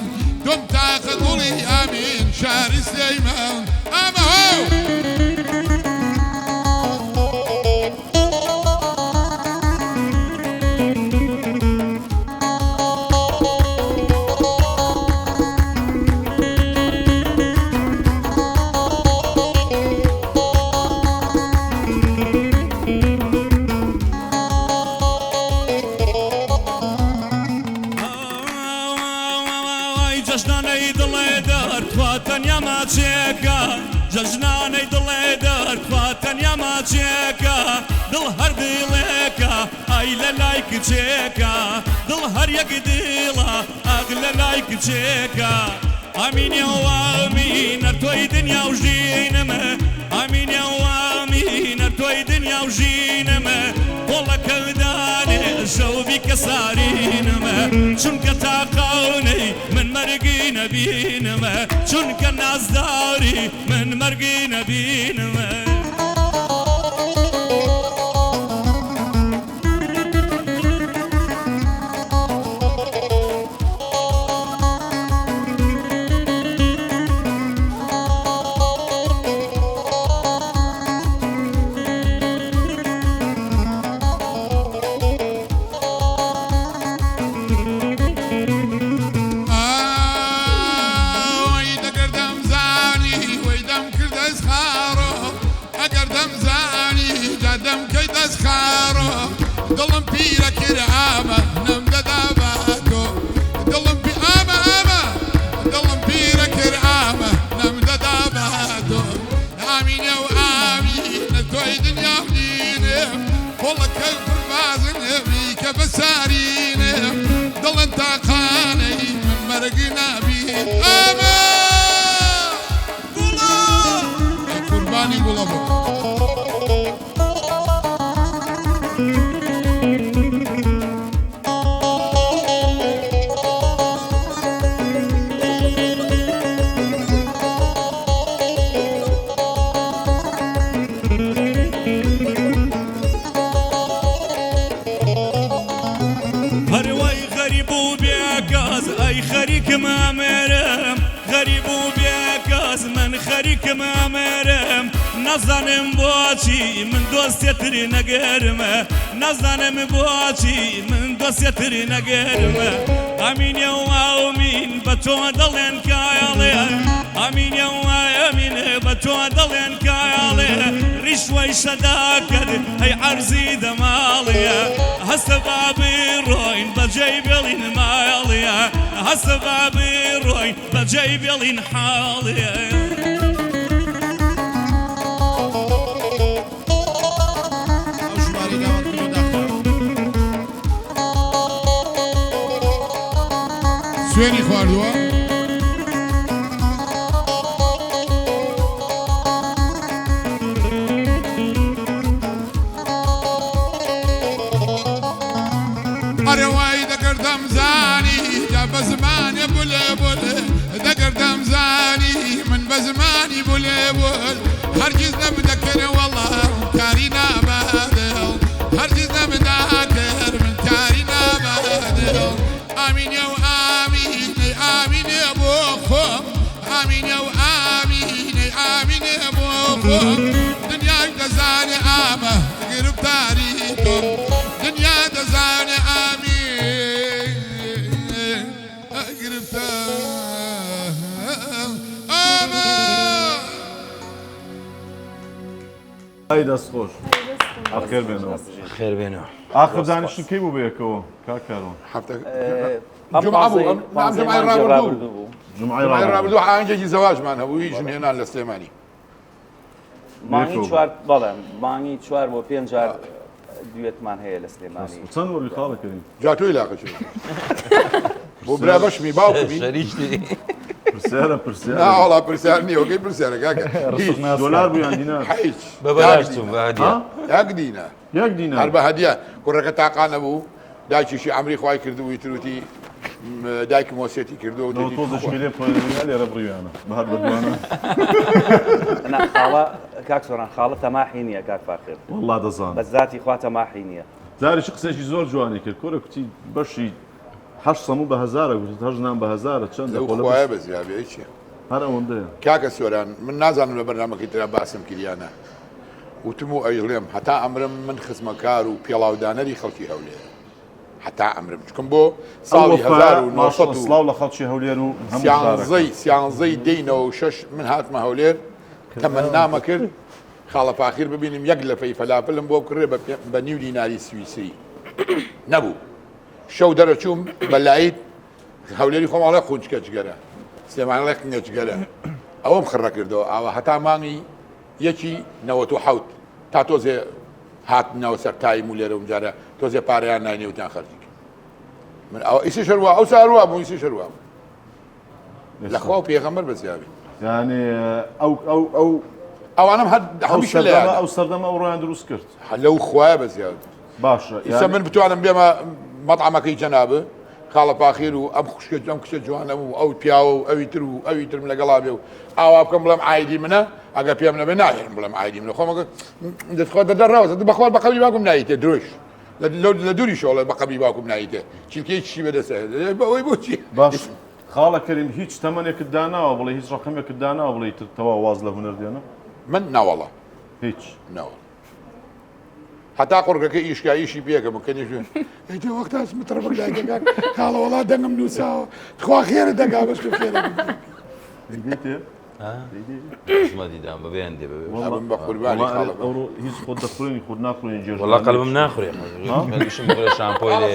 Speaker 11: دوم تاق قولي آمين شهر سليمان أما هو
Speaker 12: جەژنانەی دڵێ دەرخواتەنیا ماچێکە دڵ هەر دڵێکە ئای لە لای کچێکە دڵ هەر یەک دڵە ئاگ لە لای کچێکە ئامین ئەوامین نەتۆی دنیا و ژینەمە ئامین ئەوامین نەتۆی دنیا و ژینەمە قۆڵەکەدانێ شەوبی کە سارینەمە چونکە تاقاونەی من مەرگی نەبینەمە چونکە نازداری من مەرگی نەبینەمە
Speaker 11: دڵم پیرە کرامە نەم دەداباتۆ دڵم ئامە ئامە دڵم پیرە کرامە نەم دەداباتۆ ئامینە و ئامینە تۆی دنیا بینێ قۆڵەکە پڕبازنێوی کە بەسارینێ دڵن تاقانەی من مەرگی نابین ئامە گوڵە قوربانی گوڵە بۆ
Speaker 12: غەریب و بێکەس من خەریکم ئەمێرم نەزانم بۆچی من دۆستێتری نەگەرمە نەزانم بۆچی من دۆستێتری نەگەرمە ئامینە و ئاومین بە تۆ دەڵێن کایاڵێ ئامینە و ئامین بە تۆ دەڵێن کایاڵێ ریشوەی شەداکرد هەی عەرزی دەماڵیە هەستە بابی ڕۆین بەجێی بێڵین ماڵیە هەستە بابی ڕۆین بەجێی بێڵین حاڵیە
Speaker 11: سوێنی خواردووە ئەرەوای دەکردم زانی جا بە زمانێ بولێ بولێ دەکردم زانی من بە زمانی بولێ بول هەرگیز نەبدەکەرە وەڵا کاری نابادڵ هەرگیز نەبداکرد من کاری نابادڵ ئامینە و ئامینەی ئامینێ بۆ خۆم ئامینە و ئامینەی ئامینێ بۆ خۆم دنیای دەزانێ ئامە گرفتاری تۆم دنیا دەزانێ ئامین گرفتار ئامە
Speaker 2: ئای دەستخۆش ئەخێر بێنەوە
Speaker 3: خێر بێنەوە
Speaker 2: ئاخر دانیشتن کەی بوو بەیەکەوە کاکارۆن
Speaker 7: جمعە بوو ئەم جمعەی ڕابردوو
Speaker 2: جمعەی
Speaker 7: ڕابردوو ئاهەنگێکی زەواجمان هەبوو هیچ هێنان لە سلێمانی
Speaker 6: مانگی چوار بەڵێ مانگی چوار بۆ پێنج جار دوێتمان هەیە لە سلێمانی
Speaker 2: چەند وەرگی خاڵەکەین
Speaker 7: جا تۆی لاقەچ بۆ برا بەشمی باوکمی
Speaker 2: پرسیارە پرسیار
Speaker 7: وڵا پرسیار نییە وەکەی پرسیارە کاکە
Speaker 2: دۆلار بوو یان دینار
Speaker 7: هیچ
Speaker 3: بەبەرچوم بە هەدیە
Speaker 7: یەک دینە
Speaker 2: یەک دینار
Speaker 7: هەر بە هەدیە کوڕەکە تاقانە بوو دایکیشی ئەمری خوای کردبووی تروتی دایکم وەسیەتی کردو
Speaker 2: تۆزشمیلێ پۆلیسیا لێرە بڕیوانە بەهەر بەدوانە
Speaker 6: خاڵە کاک سۆران خاڵە تەماحی نییە کاک فاخر
Speaker 2: وەڵڵا دەزانم
Speaker 6: بە ذاتی خوا تەماحی نییە
Speaker 2: جارێکی قسێکی زۆر جوانی کرد کۆرە کوتی بەشی هەشت سەموو بە هەزارە گوت هەژنان بە هەزارە چەندە
Speaker 7: خۆیە بە زیابێ چیە
Speaker 2: هەر ئەوەندەیە
Speaker 7: کاکە سۆران من نازانم لە بەرنامەکەی ترا باسم کریانە وتم و ئەیڵێم هەتا ئەمرم من خزمەکار و پێڵاودانەری خەڵکی هەولێر هەتا ئەمرم چکم بۆ ساڵی 1970
Speaker 2: سڵاو لە خەڵکی هەولێر و
Speaker 7: سیانزەی دەینەوە و شەش من هاتمە هەولێر تەمەنامە کرد خاڵە فاخیر ببینیم یەک لە فەی فەلافلم بۆ کڕێ بە نیو دیناری سویسری نەبوو شەو دەرەچووم بەلایت هەولێری خۆماڵە خونچکە جگەرە سلێمانڵێ قنگەجگەرە ئەوەم خڕە کردەوە ئاوە هەتا مانگی یەکی 97 تا تۆزێ هاتنەوە سەر تایم و لێرە جارە تۆزێ پارەیان ناینێوتیان خەرجی من ئەو ئیسی شەروە ئەو ساروە بوو ئیسی شەروە لەخوا و پێغەمبەر بەزیابی
Speaker 2: یعنی ئەو
Speaker 7: ئەوانم هەمیشە لە یادە.
Speaker 2: ئەو سەردەمە ئەوڕۆیان دروست کرد
Speaker 7: لەو خوایە بەزیاد
Speaker 2: باشە
Speaker 7: ئیسا من بتوانم بێمە مەطعمەکەی جەنابە خاڵە پاخیر و ئەم خوشکە ئەم کچە جوانە و ئەو پیاوە و ئەوی تر و ئەوی ترم لەگەڵا بێ و ئاوا بکەم بڵێم ئایدی منە ئەگە پێم نەبێ ناهێن بڵێم ئایدی منە خۆمەکە دەستخوا دەدەڕاوە بەخوا بەقەبی باکم نایتێ درۆش لە دووری شۆڵە بەقەبی باکم نایتێ چیلکەی چی بەدەسە بەوەی بۆچی
Speaker 2: باش خاڵە کەریم هیچ تەمەنێکت داناوە بڵێ هیچ ڕقمێکت داناوە بڵێ تەوا واز لە هونەر دێنە
Speaker 7: من ناوەڵە
Speaker 2: هیچ
Speaker 7: ناوە هەتا قڕگەکە ئیشکاییشی پێکە بکەنی ئەیتە وەختاس مترە بەگداگەکان کاڵە وڵا دەنگم نووساوە خوا خێرە دەگا بەش خێرە
Speaker 3: دیدام بەبێن دێ
Speaker 7: بە قوربانی
Speaker 2: هیچ خۆت دەخورێنی خۆت ناخورێنی جێ
Speaker 3: وڵا قەلبم ناخورێ شامپۆی لێ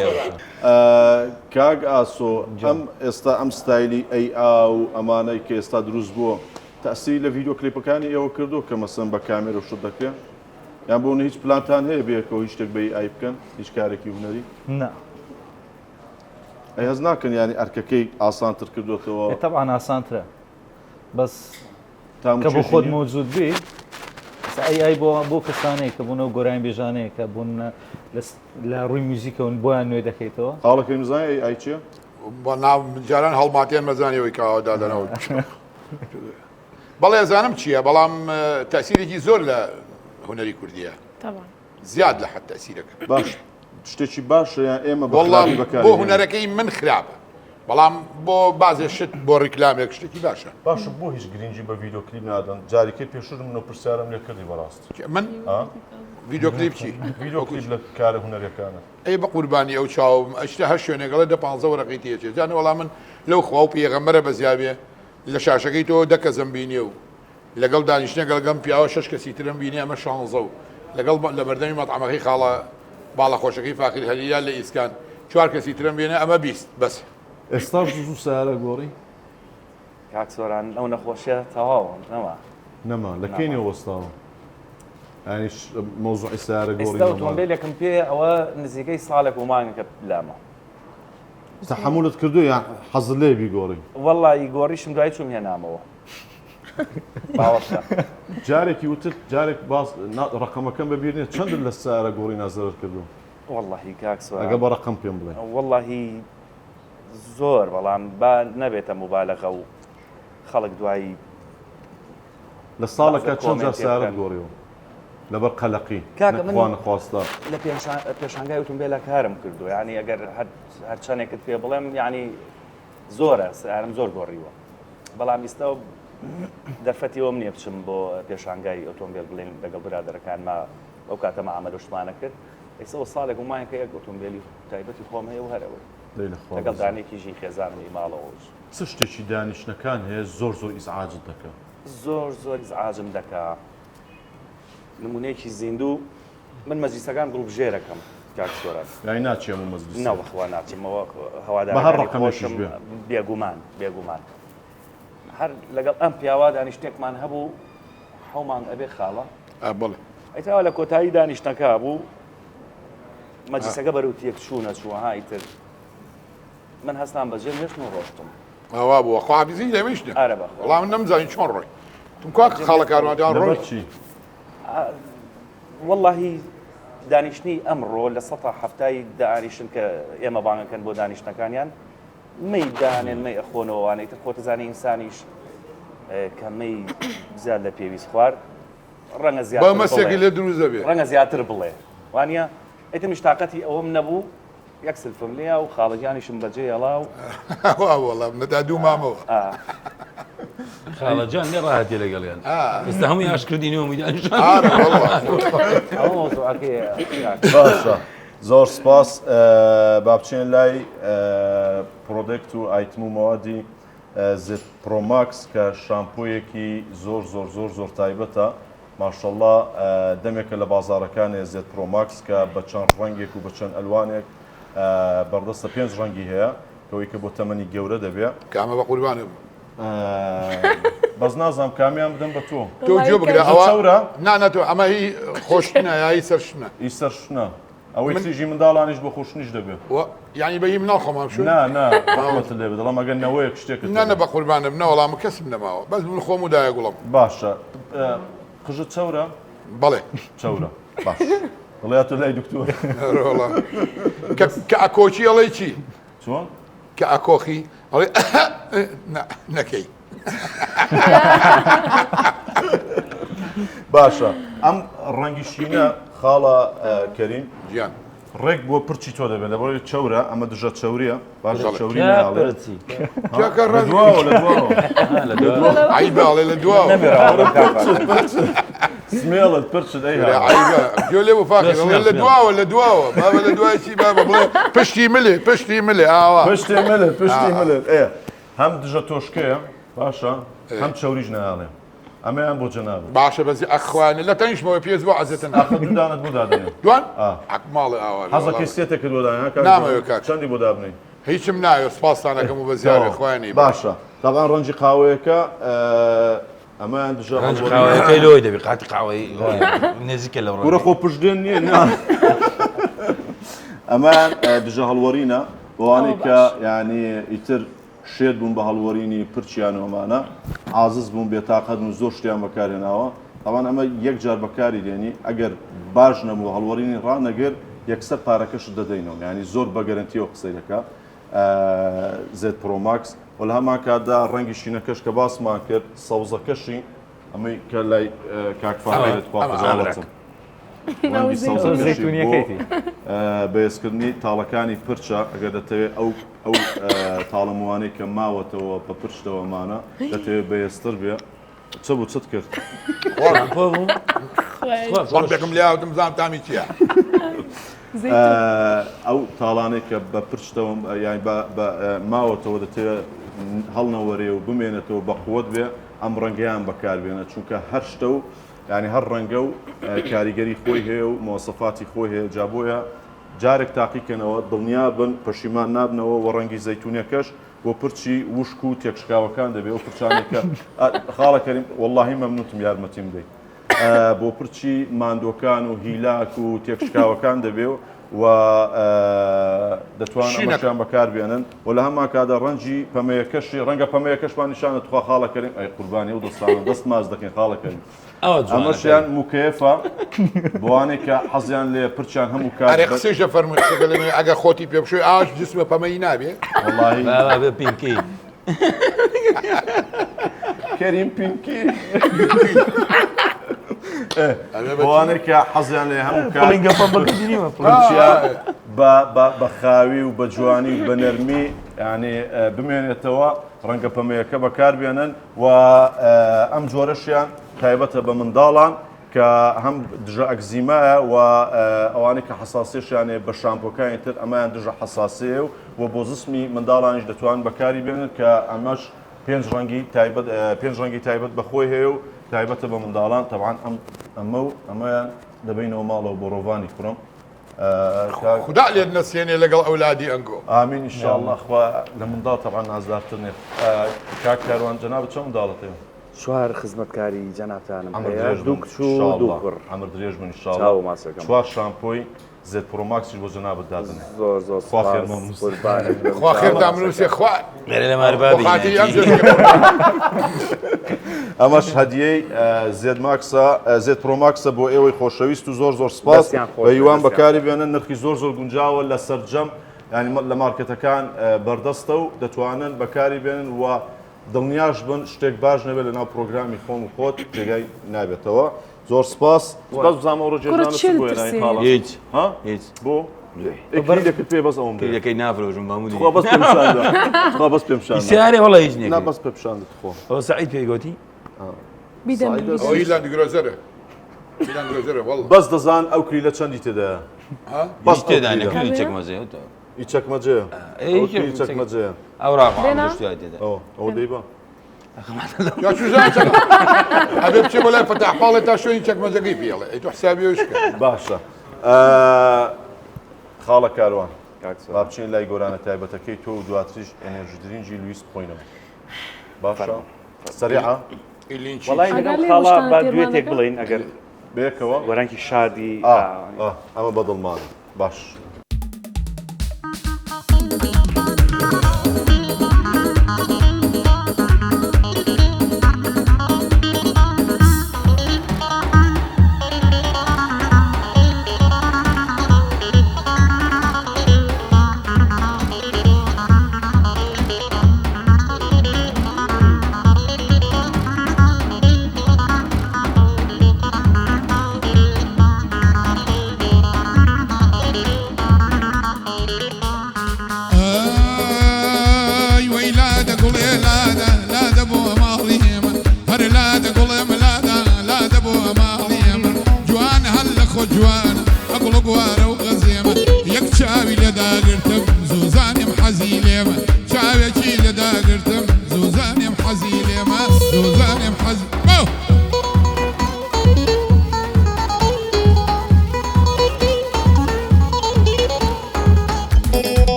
Speaker 2: کاگ ئاسۆ ئەم ئێستا ئەم ستایلی و ئەمانەی کە ئێستا دروست بووە تەسی لە ڤیددیو کلیپەکانی ئێوە کردو کە مەسن بە کامێرە و شت دەکرێن یان بۆ هیچ پلانتان هەیە بێکەوە هیچ شتێک بە ئای بکەن هیچ کارێکی هونەری
Speaker 4: نا
Speaker 2: ئەی هەز ناکەن ینی ئەرکەکەی ئاسانتر کردوێتەوە
Speaker 4: طبعا ئاسانترە بەس کە بۆ خۆت مۆجود بی ئای بۆ کەسانەیە کە بوونەوە گۆرانی بێژانەیە کە بوون لە ڕووی موزیکەون بۆیان نوێ دەکەیتەوە
Speaker 2: خاڵەکەی مزانانی ئای چیە؟
Speaker 7: بۆ ناو جاران هەڵماتیان مەزانیەوەی کاوادادەنەوە بەڵێ زانم چییە بەڵام تەسیرێکی زۆر لە هونەری کوردیە زیاد لە حەت تەسیرەکە
Speaker 2: باش شتێکی باشە یان ئێمە
Speaker 7: بۆ هونەرەکەی من خراپە بەڵام بۆ بازێ شت بۆ ڕیکلامێک شتێکی باشە
Speaker 2: باشە بۆ هیچ گرنگی بە ڤیددیو کلیپ نادەن جارێکی پێشتر منەوە پرسیارم لێ کردی بەڕاست
Speaker 7: من ڤیددیو کلیپ چی
Speaker 2: ڤیددیو کلیپ لە کارە هونەرەکانە
Speaker 7: ئەی بە قوربانی ئەو چاوم ئەشتە هەر شوێنێکەڵە دە 15 وەرەقەی تێچێت جانە وەڵام من لەو خوا و پێغەمبەرە بەزیابێ لە شاشەکەی تۆ دە کەسم بینیە و لەگەڵ دانیشتێک لەگەم پیاوە 6 کەسی ترم بینی ئەمە 16 و لەگەڵ لە بەردەمی مەطعمەکەی خاڵە باڵە خۆشەکەی فاخر هەلیال لە ئیسکان 4 کەسی ترم بینە ئەمە 20 بەس
Speaker 2: ئێستا زوو سیارە گۆڕی
Speaker 6: کاکسۆران ئەو نەخۆشیە تەواوە
Speaker 2: نەما لە کەینێ وەستاوە ئەنیش مۆزوعی سیارە گۆڕی
Speaker 6: ئێستا ئۆتۆمبیلێکم پێ ئەوە نزیکەی ساڵێک و مانگەکە لامە
Speaker 2: تەحملت کردو یان حەزت لێ بیگۆڕی
Speaker 6: وەڵی گۆڕیشم دوای چوم هێنامەوە
Speaker 2: جارێکی وتت جارێک باس ڕقەمەکەم بەبیێنێت چەند لە سیارە گۆڕی نازەرت کردو
Speaker 6: وەڵی کاکسۆر
Speaker 2: ئەگە بە ڕقەم پێم بڵێ
Speaker 6: وەڵی زۆر بەڵام با نەبێتە موبالەغە و خەڵک دوایی
Speaker 2: لە ساڵەکە چەند جار سیارەت گۆڕیەوە لەبەر قەلەقی نەخوا نەخواستە
Speaker 6: لە پێشانگای ئۆتۆمبیلە کارم کردو یعنی ئەگەر هەر چەندێکت پێ بڵێم یعنی زۆرە سیارم زۆر گۆڕیوە بەڵام ئێستا دەرفەتیەوە نییە بچم بۆ پێشانگای ئۆتۆمبیل بڵێن لەگەڵ برادەرەکان ما ئەو کاتەمە ئامادە شتمانە کرد ئێستا ساڵێک ومایەکە یەک ئۆتۆمبیلی تایبەتی خۆم هەیە و هەرەوەی لەگەڵ دانێکیژی خێزانەوەی ماڵەوەش
Speaker 2: چ شتێکی دانیشتەکان هەیە زۆر ئیزعاجت دەکات
Speaker 6: زۆر ئیزعاجم دەکات نمونەیەکی زیندوو من مەجلیسەکان گڵبژێرەکەم کاکسۆران
Speaker 2: یانی ناچێم مەجلیس
Speaker 6: نەوەخوا ناچێمەوە هەوادارەکانی خۆشم بێگومان هەر لەگەڵ ئەم پیاوا دانیشتێکمان هەبوو حومان ئەبێ خاڵە
Speaker 7: بڵێ
Speaker 6: ئەیتاوا لە کۆتایی دانیشتەکە بوو مەجلیسەکە بەروتیەک چوونە چووەها ئیتر من هەستان بەجێ نوێژن و ڕۆشتم
Speaker 7: ئەوا بووە خوابیزی لێمەشتە
Speaker 6: ئارە بە
Speaker 7: وەڵام من نەمزانین چۆن ڕۆی تم کاک خاڵە کاروانیان ڕۆی
Speaker 2: چی
Speaker 6: وەڵی دانیشتنی ئەمڕۆ لە سەتا هەفتای دانیشتن کە ئێمە بانگەکەن بۆ دانیشتەکانیان مەدانێن مەی ئەخۆنەوەوانەی تر خۆتە زانانی ئینسانیش کە مەی زیاد لە پێویست خوارد ڕەنگە زیاتر
Speaker 7: مەسێکی لێ دروست دەبێت
Speaker 6: ڕەنگە زیاتر بڵێ وانە ئەیتر مشتاقەتی ئەوەم نەبوو یەک سلفم لێە و خاڵەجانیشم بەجێ هێڵا و
Speaker 7: وەڵام نەدا دوو مامەوە
Speaker 3: خاڵەجان لێ ڕاهەتی لەگەڵیان ئێستا هەمووی ئاشکردینەوە میدانیشان
Speaker 2: باشە زۆر سپاس با بچێن لای پرۆدەکت و ئایتم و مەوادی زد پرۆماکس کە شامپۆیەکی زۆر تایبەتە ماشەڵڵا دەمێکە لە بازارەکانی زد پرۆماکس کە بە چەند ڕەنگێک و بە چەند ئەلوانێک بەردەستە 5 ڕەنگی هەیە کەوەی کە بۆ تەمەنی گەورە دەبێت
Speaker 7: کامە بە قوربانم
Speaker 2: بەس نازانم کامیان بدەم بە تۆ
Speaker 7: تۆ گوێ بگرە ئەوە نانەتۆ ئەمە هی خۆشتنە یایی سەرشنە
Speaker 2: ئی سەرشنە ئەوەی تریژی منداڵانیش بۆ خۆشنیش دەبێت
Speaker 7: یعنی بەی مناڵخۆمام شو
Speaker 2: ناوەت لێ بدەڵام ئەگەر نەوەیەک شتێک
Speaker 7: نانە بە قوربانم نەوەڵام کەسم نەماوە بەس من خۆم و دایە گوڵم
Speaker 2: باشە قژت چەورە
Speaker 7: بەڵێ
Speaker 2: چەورە باش دڵێت لای دکتۆر
Speaker 7: کە ئەکۆچی ئەڵێ چی
Speaker 2: چۆن
Speaker 7: کە ئەکۆخی ئەڵێ نەکەی
Speaker 2: باشە ئەم ڕەنگی شینە خاڵە کەریم
Speaker 7: گیان
Speaker 2: ڕێک بۆ پرچی تۆ دەبێت لەبەرەوەی چەورە ئەمە دژە چەوریە باشە چەوری
Speaker 7: عیبە ئەڵێ لە دواوە
Speaker 2: سمێڵت پرچت
Speaker 7: گوێ لێ فاقی لە دواوە لە دواوە بابە لە دوای چی بابە بڵێ پشتی ملێ ئاوا
Speaker 2: پشتی ملێت هەم دژە تۆشکەیە باشە هەم چەوریش نایاڵێ ئەمەیان بۆ جەناب
Speaker 7: باشە بەزی ئەخوانە لە تەنیشمەوە پێز بۆ عەزێتن
Speaker 2: دوودانت بۆ دادێن
Speaker 7: دوان ئەکماڵی ئاوا
Speaker 2: حەزەکەی سێتێک کردوەدان
Speaker 7: نامەوێت کاک
Speaker 2: چەندی بۆ دابنەی
Speaker 7: هیچم ناوێت سپاسانەکەم و بە زیارە خوێنی
Speaker 2: باشە تاقان ڕەنجی قاوەیەەکە ئەمەیان دژە
Speaker 3: قاوەکەی لۆی دەبی قاتی قاوەی نزیکە لە
Speaker 2: وەرە خۆ پشتێن نییە ئەمان دژە هەڵوەرینە بەوانەی کە یعنی ئیتر شێت بوون بە هەڵوەرینی پرچیانەوەمانە عازز بوون بێتاقەت و زۆر شتیان بەکارێناوە ئەوان ئەمە یەک جار بەکاری دێنی ئەگەر باش نەبوو هەڵوەرینی ڕانەگەر یەکسەر پارەکەش دەدەینەوە ینی زۆر بەگەرنتیەوە قسەی دەکە زێت پرۆماکس و لە هەمان کاتدا ڕەنگی شینەکەش کە باسمان کرد سەوزەکەشی ئەمەی کە لای کاکفاڵێت پاڵەتم بەهێزکردنی تاڵەکانی پرچە ئەگەر دەتەوێت ئەو تاڵەموانەی کە ماوەتەوە بە پرچتەوەمانە دەتەوێت بەهێزتر بێ چ بوو چت کرد
Speaker 7: پێکم لیاوتم زانام تامی چییە
Speaker 2: ئەو تاڵانەی کە بە پرچتەوە یان بە ماوەتەوە دەتەوێت هەڵنەوەرێ و بمێنێتەوە بە قووەت بێ ئەم ڕەنگەیان بەکاربێنە چونکە هەر شتە و ینی هەر ڕەنگە و کاریگەری خۆی هەیە و مۆسەفاتی خۆی هەیە جابۆیە جارێک تاقیکەنەوە دڵنیا بن پەشیمان نابنەوە و ڕەنگی زەیتونەکەش بۆ پرچی وشک و تێکشکاوەکان دەبێت و پرچانێکە خاڵەکەریم وەڵڵاهی مەمنوتم یارمەتیم بدەیت بۆ پرچی ماندۆکان و هیلاک و تێکشکاوەکان دەبێت و دەتوانن ئەمەشیان بەکاربێنن و لە هەمان کادا ڕەنجی پەمەیەکەشی ڕەنگە پەمەیەکەشمان نیشانە توخوا خاڵەکەریم ئەی قوربانی و دەستانە دەست ماز دەکەین خاڵەکەریم ئەمەشیان مکەیفە بۆوانێک کە حەزیان لێ پرچیان هەموو کار
Speaker 7: قسەیشە فەرمووی ئەگە خۆتی پێ بشوی ئاش جسمە پەمەی نابێ
Speaker 3: وەڵڵاهی پینکی
Speaker 2: کەریم پینکی بۆوانێک کە حەزیان لێ هەموو کار بە خاوی و بە جوانی و بە نەرمی یعنی بمێنێتەوە ڕەنگە پەمەیەکە بەکاربێنن و ئەم جۆرەشیان تایبەتە بە منداڵان کە هەم دژە ئەگزیمایە و ئەوانەی کە حساسیشیانێ بە شامپۆکانی تر ئەمایان دژە حساسەیە و بۆ زسمی منداڵانیش دەتوان بەکاری بێنن کە ئەمەش پێنج ڕەنگی تایبەت بەخۆی هەیە و تایبەتە بە منداڵان تەبعاً ئەمەیان دەبینەوە ماڵەوە بۆ ڕۆڤانی کوڕم
Speaker 7: خدا لێت نەسێنێ لەگەڵ ئەولادی ئەنگۆ
Speaker 2: ئامین ئینشاءالله خوا لە منداڵ تەبعاً نازدارتر نێت کاک کاروان جەناب چەند منداڵەتەوە
Speaker 6: چوار خزمەتکاری جەنابتانم
Speaker 2: دوو کچ و دوو کوڕ ئەمر درێژ بن ئینشاءالله چوار شامپۆی زێت پرۆماکسیش بۆ جەنابت دادنێ
Speaker 6: زۆر
Speaker 7: خوا خێردا منوسێ خوا
Speaker 3: لە ماربابی
Speaker 2: ئەمەش هەدیەی زێت پرۆماکسە بۆ ئێوەی خۆشەویست و زۆر سپاس بە هیوان بەکاری بێنن نرخی زۆر گونجاوە لە سەرجەم ینی لە مارکێتەکان بەردەستە و دەتوانن بەکاری بێنن و دڵنیاش بن شتێک باش نەبێت لەناو پرۆگرامی خۆم و خۆت جێگای نابێتەوە زۆر سپاس بزانمە ڕۆژێ
Speaker 3: هیچ
Speaker 2: بۆ دەکرد پێ بەس ئەوم
Speaker 3: یەکەی نافرۆژم مامودی
Speaker 2: بەس پێمشان
Speaker 3: سیارێ وەڵە هیچ نییە
Speaker 2: بەس پێپشاندت خۆ
Speaker 3: ئەو سعید پێیگوتی
Speaker 2: بەس دەزان ئەو کریلە چەندی تێدایە
Speaker 3: بەس تێدا نەکردی چەکمەجێ
Speaker 2: چەکمەجێ چەکمەجێ
Speaker 3: ئەو ڕاقشتیای تێدا
Speaker 2: ئەو دەی بە
Speaker 7: ئەبێ بچێ بۆ لای فەتاحپاڵێ تا شوێنی چەکمەجەکەی پێڵێ ئەی تۆ حسابیەوەش
Speaker 2: باشە خاڵە کاروان با بچین لای گۆرانە تایبەتەکەی تۆ و دواتریش ئەنێرژی درینجی لویس بخۆینەوە باشە سەریعە
Speaker 6: وەڵای لەگەڵ خاڵا با دوێتێک بڵین ئەگەر
Speaker 2: بێکەوە
Speaker 6: گۆرانکی شادی
Speaker 2: ئەمە بەدڵمانە باش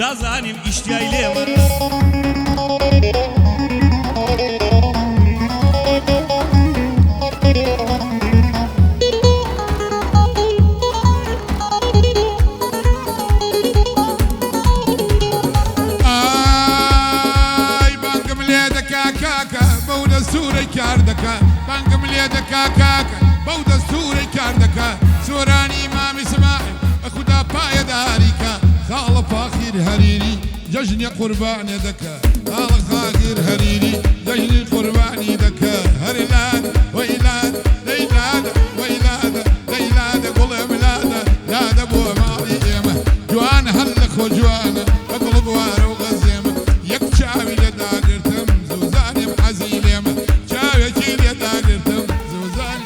Speaker 12: جازانیم اشتیای لیما
Speaker 11: ججني قرباني دكا خال خاغير هريري ججني قرباني دكا هرلاد ويلاد ليلاد ويلاد ليلاد قول ميلاد لا دبو مالي يما جوان هلك وجوان اقلب وارو غزيمه يك شاوي لداقرتم زوزاني محزيل يما شاوي كيل لداقرتم زوزاني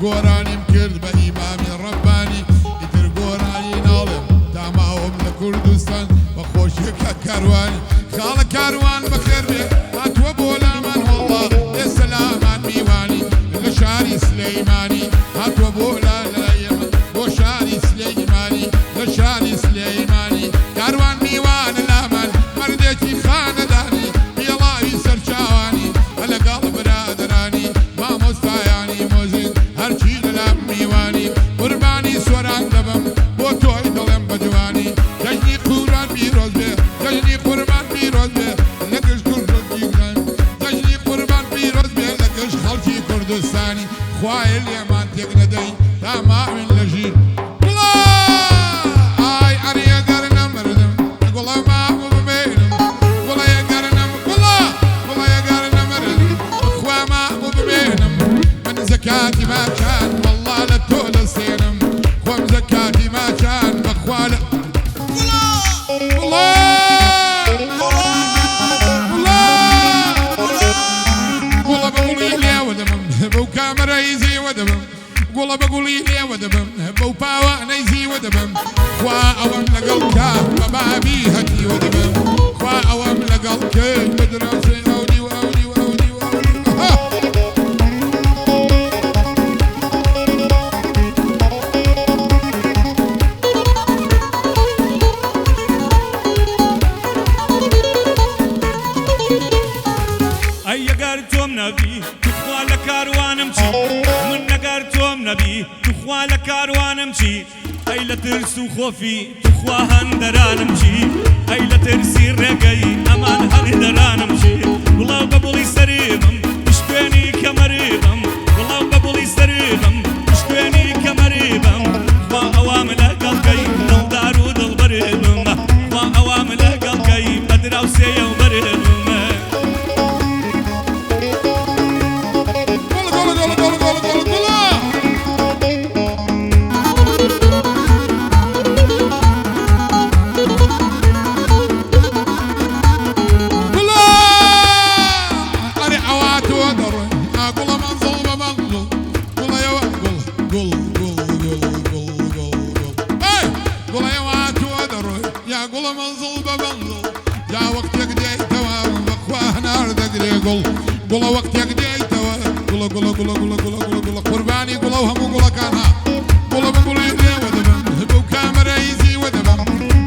Speaker 11: گۆرانیم کرد بە ئیمامی ڕەبانی ئیتر گۆرانی ناڵێم تاماوەم لە کوردستان بە خۆشیەکە کاروانی خاڵە کاروان بەخێر بێ هاتووە بۆ لامان وەڵڵا لێ سەلامان میوان کوردستانی خوای لێمان تێک نەدەی تاماوین لە ژیر بڵا ئای ئەریەگەر نەمردم گوڵە مابوو ببێنم گوڵە یەگەر نەم گوڵە گوڵە یەگەر نەمردم بخوا مابوو ببێنم من زەکاتی ماچان وەڵڵا لە تۆ دەستێنم خۆم زەکاتی ماچان بەخوا لە بڵا قوڵە بەگوڵی لێوە دەبم بەو کامەرەی زیوە دەبم گوڵە بەگوڵی لێوە دەبم بەو پاوانەی زیوە دەبم خوا ئەوەم لەگەڵ کا بە بابی هەتیوە دەبم خوا ئەوەم لەگەڵ کرد بدرەوسێ ئەونی و ئەونی و ئەونی و ئەونی
Speaker 12: ئەگەر تۆم نەبی توخوا لە کاروانم چی من نەگەر تۆم نەبی توخوا لە کاروانم چی ئەی لە ترس و خۆفی توخوا هەندەرانم چی ئەی لە ترسی ڕێگەی ئەمان هەڵدەرانم چی وڵاو بە بڵی سەریبم پشتێنی کەمەریبم وڵاو بە بڵی سەریبم پشتێنی کەمەریبم خوا ئەوام لەگەڵکەی دڵدار و دڵبەربم خوا ئەوام لەگەڵکەی بەدراوسێیە و بەربم
Speaker 11: قوڵە وەختێک دێیتەوە گوڵە گوڵە گوڵە گوڵە گوڵە گوڵە گوڵە قوربانی گوڵە و هەموو گوڵەکانە گوڵە بە گوڵی لێوە دەبم بەو کامەرەی زیوە دەبم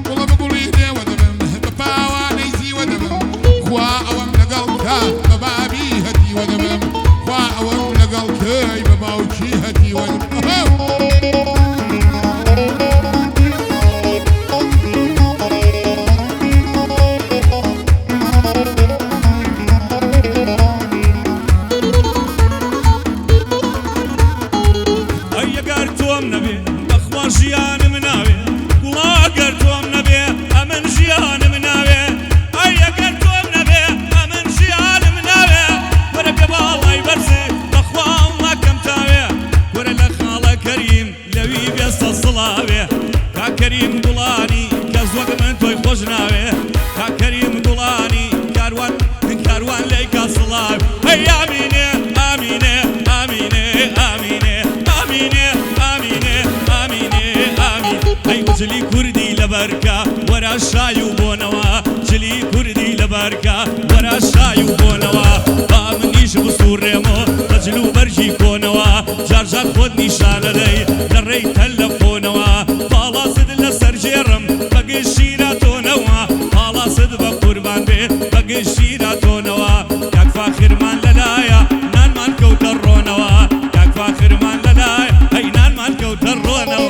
Speaker 11: گوڵە بە گوڵی لێوە دەبم بە پاوانەی زیوە دەبم خوا ئەوەم لەگەڵ کا بە بابی هەتیوە دەبم خوا ئەوەم لەگەڵ کەی بە باوکی هەتیوە دەبم
Speaker 12: ژیانم ناوێ گوڵا گەر تۆم نەبێ ئەمن ژیانم ناوێ ئەی ئەگەر تۆم نەبێ ئەمن ژیانم ناوێ وەرە پێ باڵای بەرزێ بەخوا ئەڵڵاکەم تاوێ وەرە لە خاڵە کەریم لەوی بێستە سڵاوێ کا کەریم گوڵانی کە زۆر من تۆی خۆش ناوێ کا کەریم گوڵانی کاروان لەی کا سڵاو هەی ئامینێ ئامینێ ئامینێ ئامینێ ئامینێ جلی کوردی لەبەرکە وەرە شای و بۆنەوە جلی کوردی لەبەرکە وەرە شای و بۆنەوە با منیش بسوڕێمەوە بەجل و بەرژی کۆنەوە جارجار خۆت نیشانەدەی لە ڕێی تەلەفۆنەوە پاڵاست لەسەر ژێڕم بەگشتیرە تۆنەوە پاڵاست بە قوربان بێ بەگشتیرە تۆنەوە یاک فاخرمان لەلایە نانمان کەوتە ڕۆنەوە یاک فاخرمان لەلایە هەی نانمان کەوتە ڕۆنەوە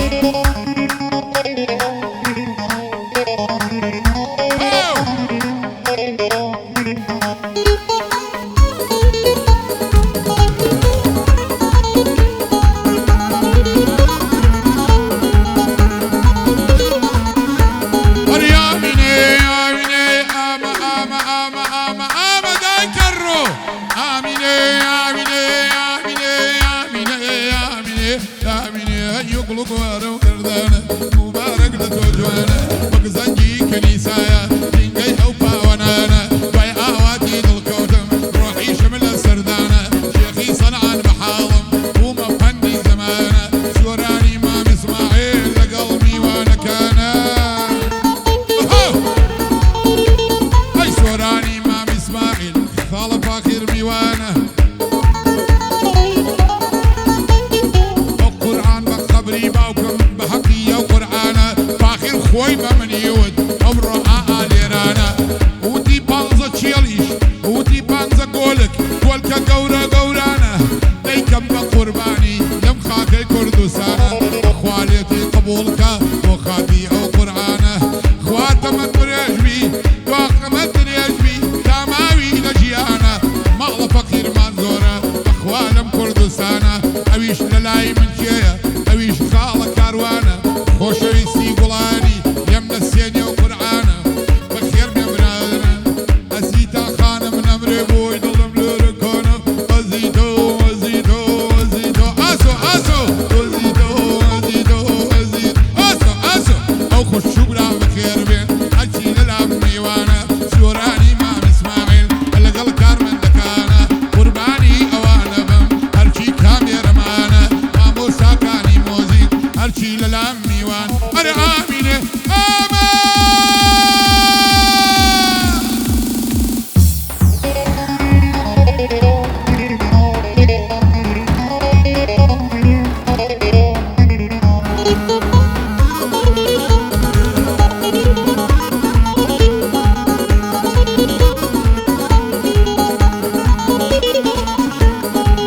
Speaker 11: خۆی بە منیوت ئەمڕۆ ئالێرانە وتی پانزە چێڵیش وتی پانزە گۆلک گۆلکە گەورە گەورانە دەیکەم بە قوربانی لەم خاکەی کوردستانە خوالێتی قبولکە بۆ خاتی ئەو قورئانە خواتەمەت درێژبی واقەمەت درێژبی تاماوی لە ژیانە ماڵە فەقیر ئەویش لە لای من کێیە ئەویش خاڵە کاروانە خۆشەویستی گوڵانی یەم لە سێنێ و قورعانە بەخێر بێ برادرە ئەزیتا خانم نەمرێ بۆی دڵم لێرە کۆنە ئەزیتۆ ئەزیتۆ ئەزیتۆ ئاسۆ ئاسۆ ئەزیتۆ ئەزیتۆ ئەزیت ئاسۆ ئاسۆ ئەو خوشو برا بەخێر بێن هەرچی لە لام میوانە سۆرانی مام ئیسماعیل لەگەڵ کارمەندەکانە قوربانی ئەوانە بم هەرچی کامێرەمانە مامۆساکانی مۆزیک هەرچی لە لام میوان ئەرێ ئامینێ ئامان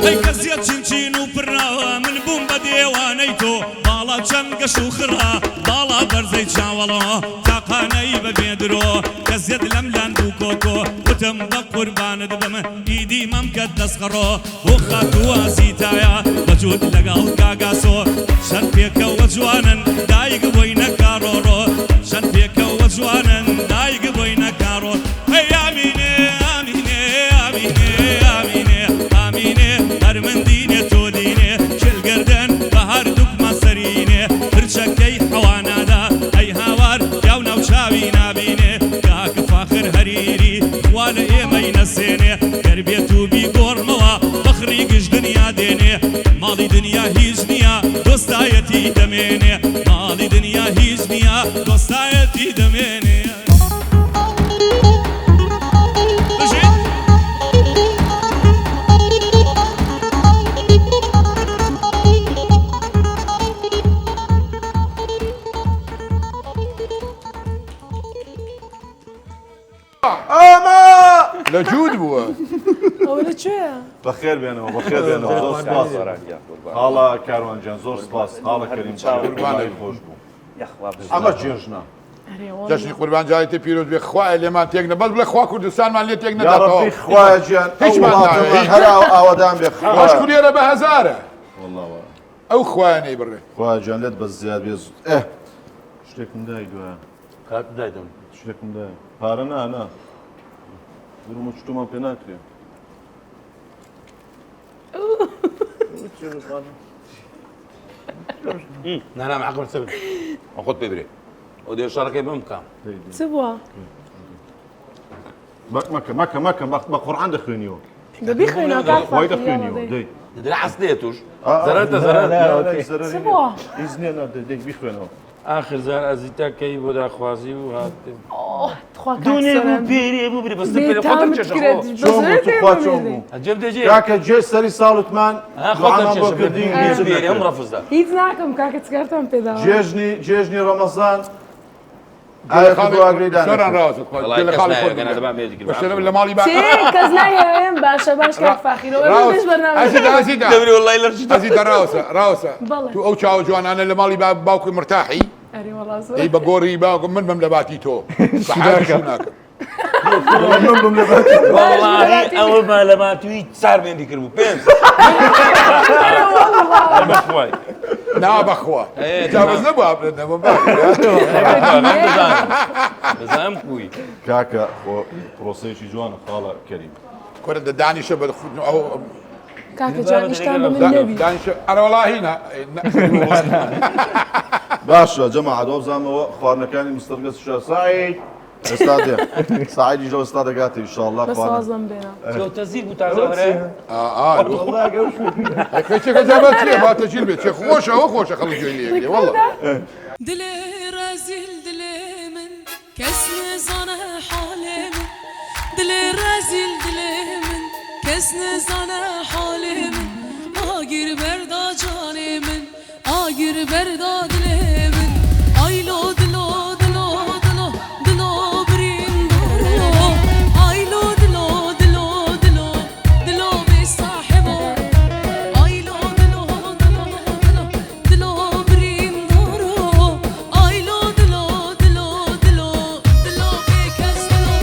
Speaker 12: ئەی کەسیەت چینچین و پڕاوە من بووم بە دێوانەی تۆ باڵا چەند گەش و خڕا باڵا بەرزەی چاوەڵۆ تاقانەی بە بێدرۆ کەسیەت لەم لاند و کۆکۆ وتم بە قوربانت بم ئیدی مەم کە دەستخەڕۆ بۆ خاتووە زیتایە بەجود لەگەڵ کاگاسۆ شەر پێکەوە جوانن دایک بۆی نەکارۆڕۆ شەر پێکەوە جوانن دایک بۆی نەکارۆ هەی ئامینێ ئامینێ ئامینێ ئامینێ ئامینێ هەر من دینێ تۆ دینێ چلگردن بە هەردووکمە سەرینێ پرچەکەی حەوانادا ئەی هاوار یاو ناوچاوی نابینێ کاکە فاخر هەریری خوا لە ئێمەی نەسێنێ گەربێت و بیگۆڕمەوە بەخری گشت دنیا دێنێ ماڵی دنیا هیچ نییە دۆستایەتی دەمێنێ ماڵی دنیا هیچ نییە دۆستایەتی دەمێنێ
Speaker 7: لە جوود بووە
Speaker 5: ئەوە لەکوێیە؟
Speaker 2: بەخێر بێنەوە بەخێر بێنەوە زۆر سپاس هاڵا کاروانجان زۆر سپاس هاڵە کەریم قوربانی خۆش بوو ئەمە جێژنە
Speaker 7: جەژنی قوربان جایەتی پیرۆز بێ خوایە لێمان تێک نە بەس بڵێ خوا کوردستانمان لێ تێک
Speaker 2: یا ڕەبی
Speaker 7: نەداتەوە
Speaker 2: خوایە گیان
Speaker 7: هیچمان ناوێ
Speaker 2: هەر ئاوادان بێ
Speaker 7: ئەش کورێرە بە هەزارە ئەو خوایانەی بڕێ
Speaker 2: خوایە گیان لێت بە زیاد بێ شتێکم دای دوایە
Speaker 6: کات دایدەم
Speaker 2: شتێکم دای پارە نا برومە چتومان پێ ناکرێ
Speaker 3: نانام عقل سبب خۆت پێ برێ ئەو دێ شەڕەکەی بم بکەم
Speaker 5: چ بووە؟
Speaker 2: مەکە بە قورعان دەخوێنیەوە
Speaker 5: دەبی خوێنەوە
Speaker 2: خۆی دەخوێنیەوە دەی
Speaker 3: دەدرا حەست لێ توش زەرەتە زەرەت
Speaker 5: چ بووە؟
Speaker 2: ئیزنێ دەی بیخوێنەوە
Speaker 13: آخر زار ئەزیتا کەی بۆ داخوازی و هات
Speaker 6: دوونێ بوو پێرێ بوو برێ بەستە پێرە خۆتم چێشەخۆ
Speaker 2: چۆن بوو توخوا چۆن بوو
Speaker 6: ئەجێب دەجێ
Speaker 2: کاکە جێ سەری ساڵتمان دوعامان بۆ کردین
Speaker 6: پێرێ ئەم ڕەفزدا
Speaker 5: هیچ ناکەم کاکە چکارتان پێداوە
Speaker 2: جێژنی ڕەمەزان ئایا خواگری
Speaker 7: شەران ڕاوەزت لە خاڵی خۆت بەشەرە لە ماڵی با
Speaker 5: کەس نایەوێم باشە باش کات فاخیرەوە بێش بەرنامە
Speaker 7: ئەزیدا ڕاوەسە تو ئەو چاوە جوانانە لە ماڵی باوکوی مرتاحی
Speaker 5: ئەرێ وەڵا زۆر
Speaker 7: ئەی بە گۆڕی باوکم من بم لە باتی تۆ بەحاجشو ناکەم
Speaker 6: والله ئەوە مالەماتوی چار بێندی کرد بوو پێنج بەخوای
Speaker 7: نا بەخوا جاوەز نەبووە بێنەوە
Speaker 6: دەزانم کوی
Speaker 2: کاکە پرۆسەیەکی جوانە خاڵە کەریم
Speaker 7: کورە دانیشە بە ئەو
Speaker 5: کاکە جانیشتان بە من نەبی
Speaker 7: دانیشە ئەرە وەڵاهی
Speaker 2: باشە جەماعەت وەبزانمەوە خواردنەکانی مستەرگەس شە سعید ئێستا دێ سعیدی ژە ئێستا دەگاتێ ئینشاءالله
Speaker 5: بە سازم بێنە
Speaker 6: تەزیر بوو تازەوەرە
Speaker 7: کەچێکە جابەت چیە باتەجیل بێت چێ خۆشەوە خۆشە خەڵک گوێی لێگرێ وەڵڵا
Speaker 8: دلێ ڕازیل دلێ من کەس نەزانە حالێ من دلێ ڕازیل دلێ من کەس نەزانە حالێ من ئاگیر بەردا جانێ من ئاگیر بەردا دلێ من ئایلۆ دلۆ دلۆ دلۆ دلۆ برین دۆرۆ ئایلۆ دلۆ دلۆ دلۆ دلۆ بێ ساحبۆ ئایلۆ دلۆ دلۆ دلۆ دلۆ برین دۆرۆ ئایلۆ دلۆ دلۆ دلۆ دلۆ بێ کەس دلۆ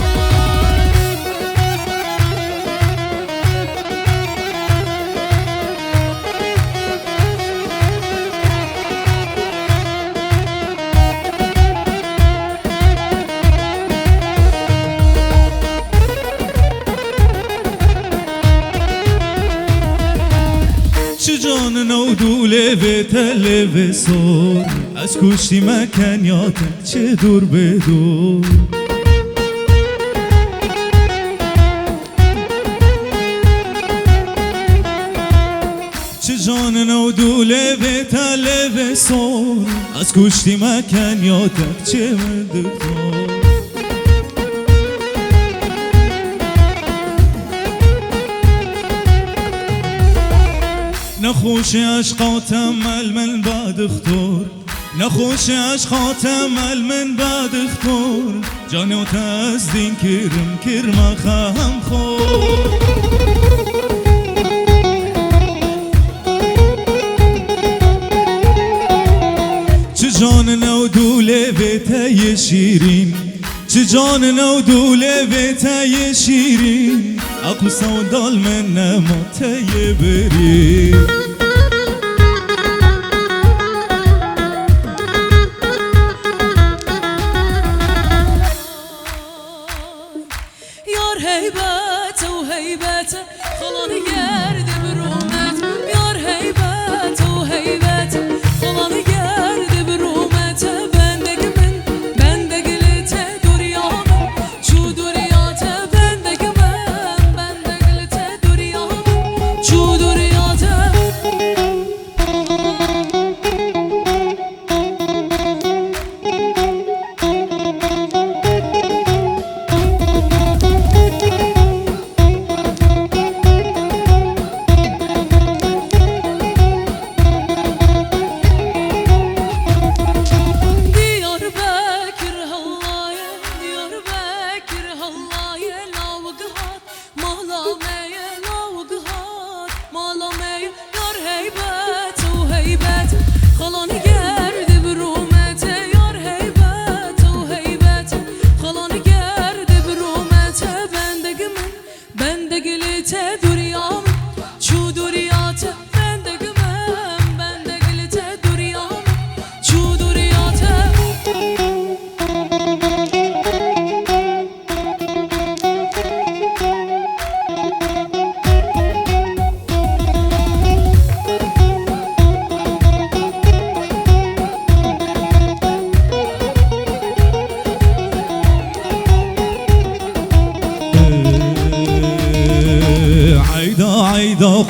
Speaker 12: چه جان نودو لوه تلوه سور از کشتی مکن یادم چه دور به دور چه جان نودو لوه تلوه سور از کشتی مکن یادم چه مدخور نخوش عشقاتم من بعد اختار نخوش عشقاتم من بعد اختار جانوت از دین کرم خواهم خور چه جان نودوله بیتای شیرین چه جان نودوله بیتای شیرین اقو سودال من نموتای بری
Speaker 8: یار هیبت و هیبت خلانı yerde bir rumet yar heybet و heybet خلانı yerde bir rumet bendeki bendeki lite duryan şu duriyata bendeki bendeki lite duryan şu duriyata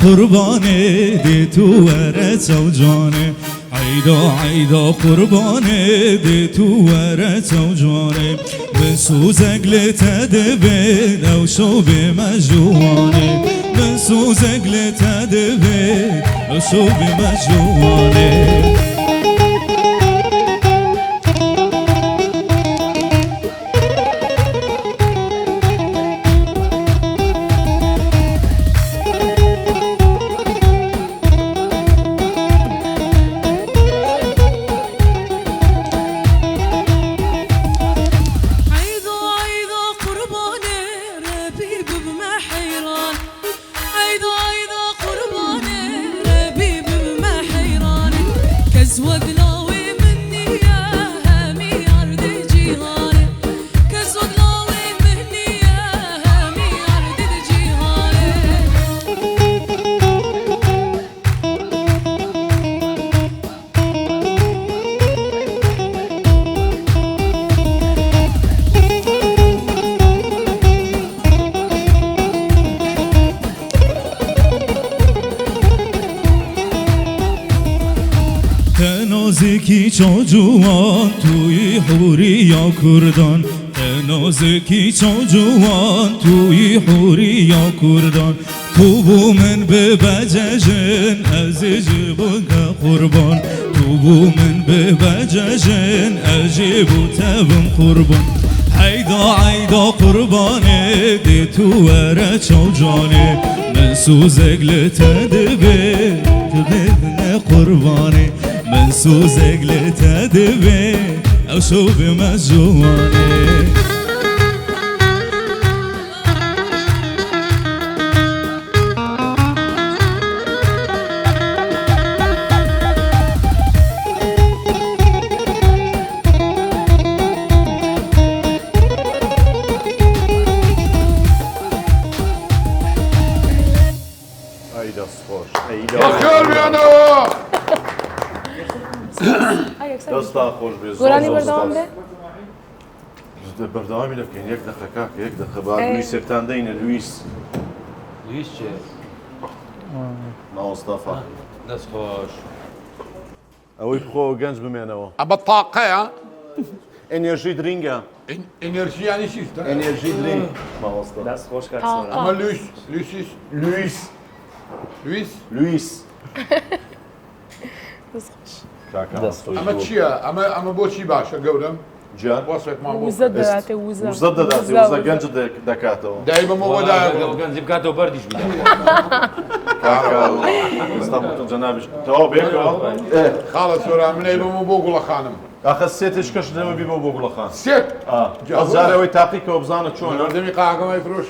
Speaker 12: قربانه دی تو ورت و جانه عیدا قربانه دی تو ورت و جانه بسوز اگلت دبید او شو به مجوانه بسوز اگلت دبید او شو به مجوانه نازکی çocuğan توی حوری یا کردان نازکی çocuğan توی حوری یا کردان تو بو من به بججن از جبوگا قربان تو بو من به بججن از جبو تبم قربان عیدا قربانه دی تو اره çocuğanه من سوزک لتدبه تبه قربانه من سوزك لتدبي أو شو بمجواني
Speaker 2: ئەی دەستخۆش
Speaker 7: بەخێر بێنەوە
Speaker 2: دەستا خۆش بێ
Speaker 5: گۆرانی بەردەوام بێ
Speaker 2: بەردەوامی دەکەین یەک دەقەکە یەک دەقە با لویسێکتان دەینە لویس
Speaker 3: لویس چێ
Speaker 2: ماوەستافا
Speaker 3: دەست خۆش
Speaker 2: ئەوەی بخۆ گەنج بمێنەوە
Speaker 7: ئەمە تاقەیە
Speaker 2: ئەنێژی درینگە
Speaker 7: ئەنێرژیانی چیستە
Speaker 2: ئەنێژی درینگ ماوەستا
Speaker 6: دەست خۆش کات
Speaker 7: ئەمە لویس
Speaker 2: لویس
Speaker 7: لویس
Speaker 2: لویس
Speaker 7: ئەمە چییە ئەمە بۆچی باشە گەورم
Speaker 2: جان
Speaker 7: وەسێکمان بۆ
Speaker 5: وزە دەداتێ وزە
Speaker 2: وزە دەداتێ وزە گەنج دەکاتەوە
Speaker 7: دایمەمەوەدا
Speaker 3: گەنجی بکاتەوە بەردیش بدە
Speaker 2: ئێستا بۆتون جەنابش تەواو بێکەوە
Speaker 7: خاڵە سۆرا منەی بمە بۆ گوڵە خانم
Speaker 2: ئاخە سێتش کەش دەمە بی بۆ گوڵەخان
Speaker 7: سێت
Speaker 2: ئەزارەوەی تاقیکەوە بزانە چۆن
Speaker 7: دەمی قاگەمای فرۆش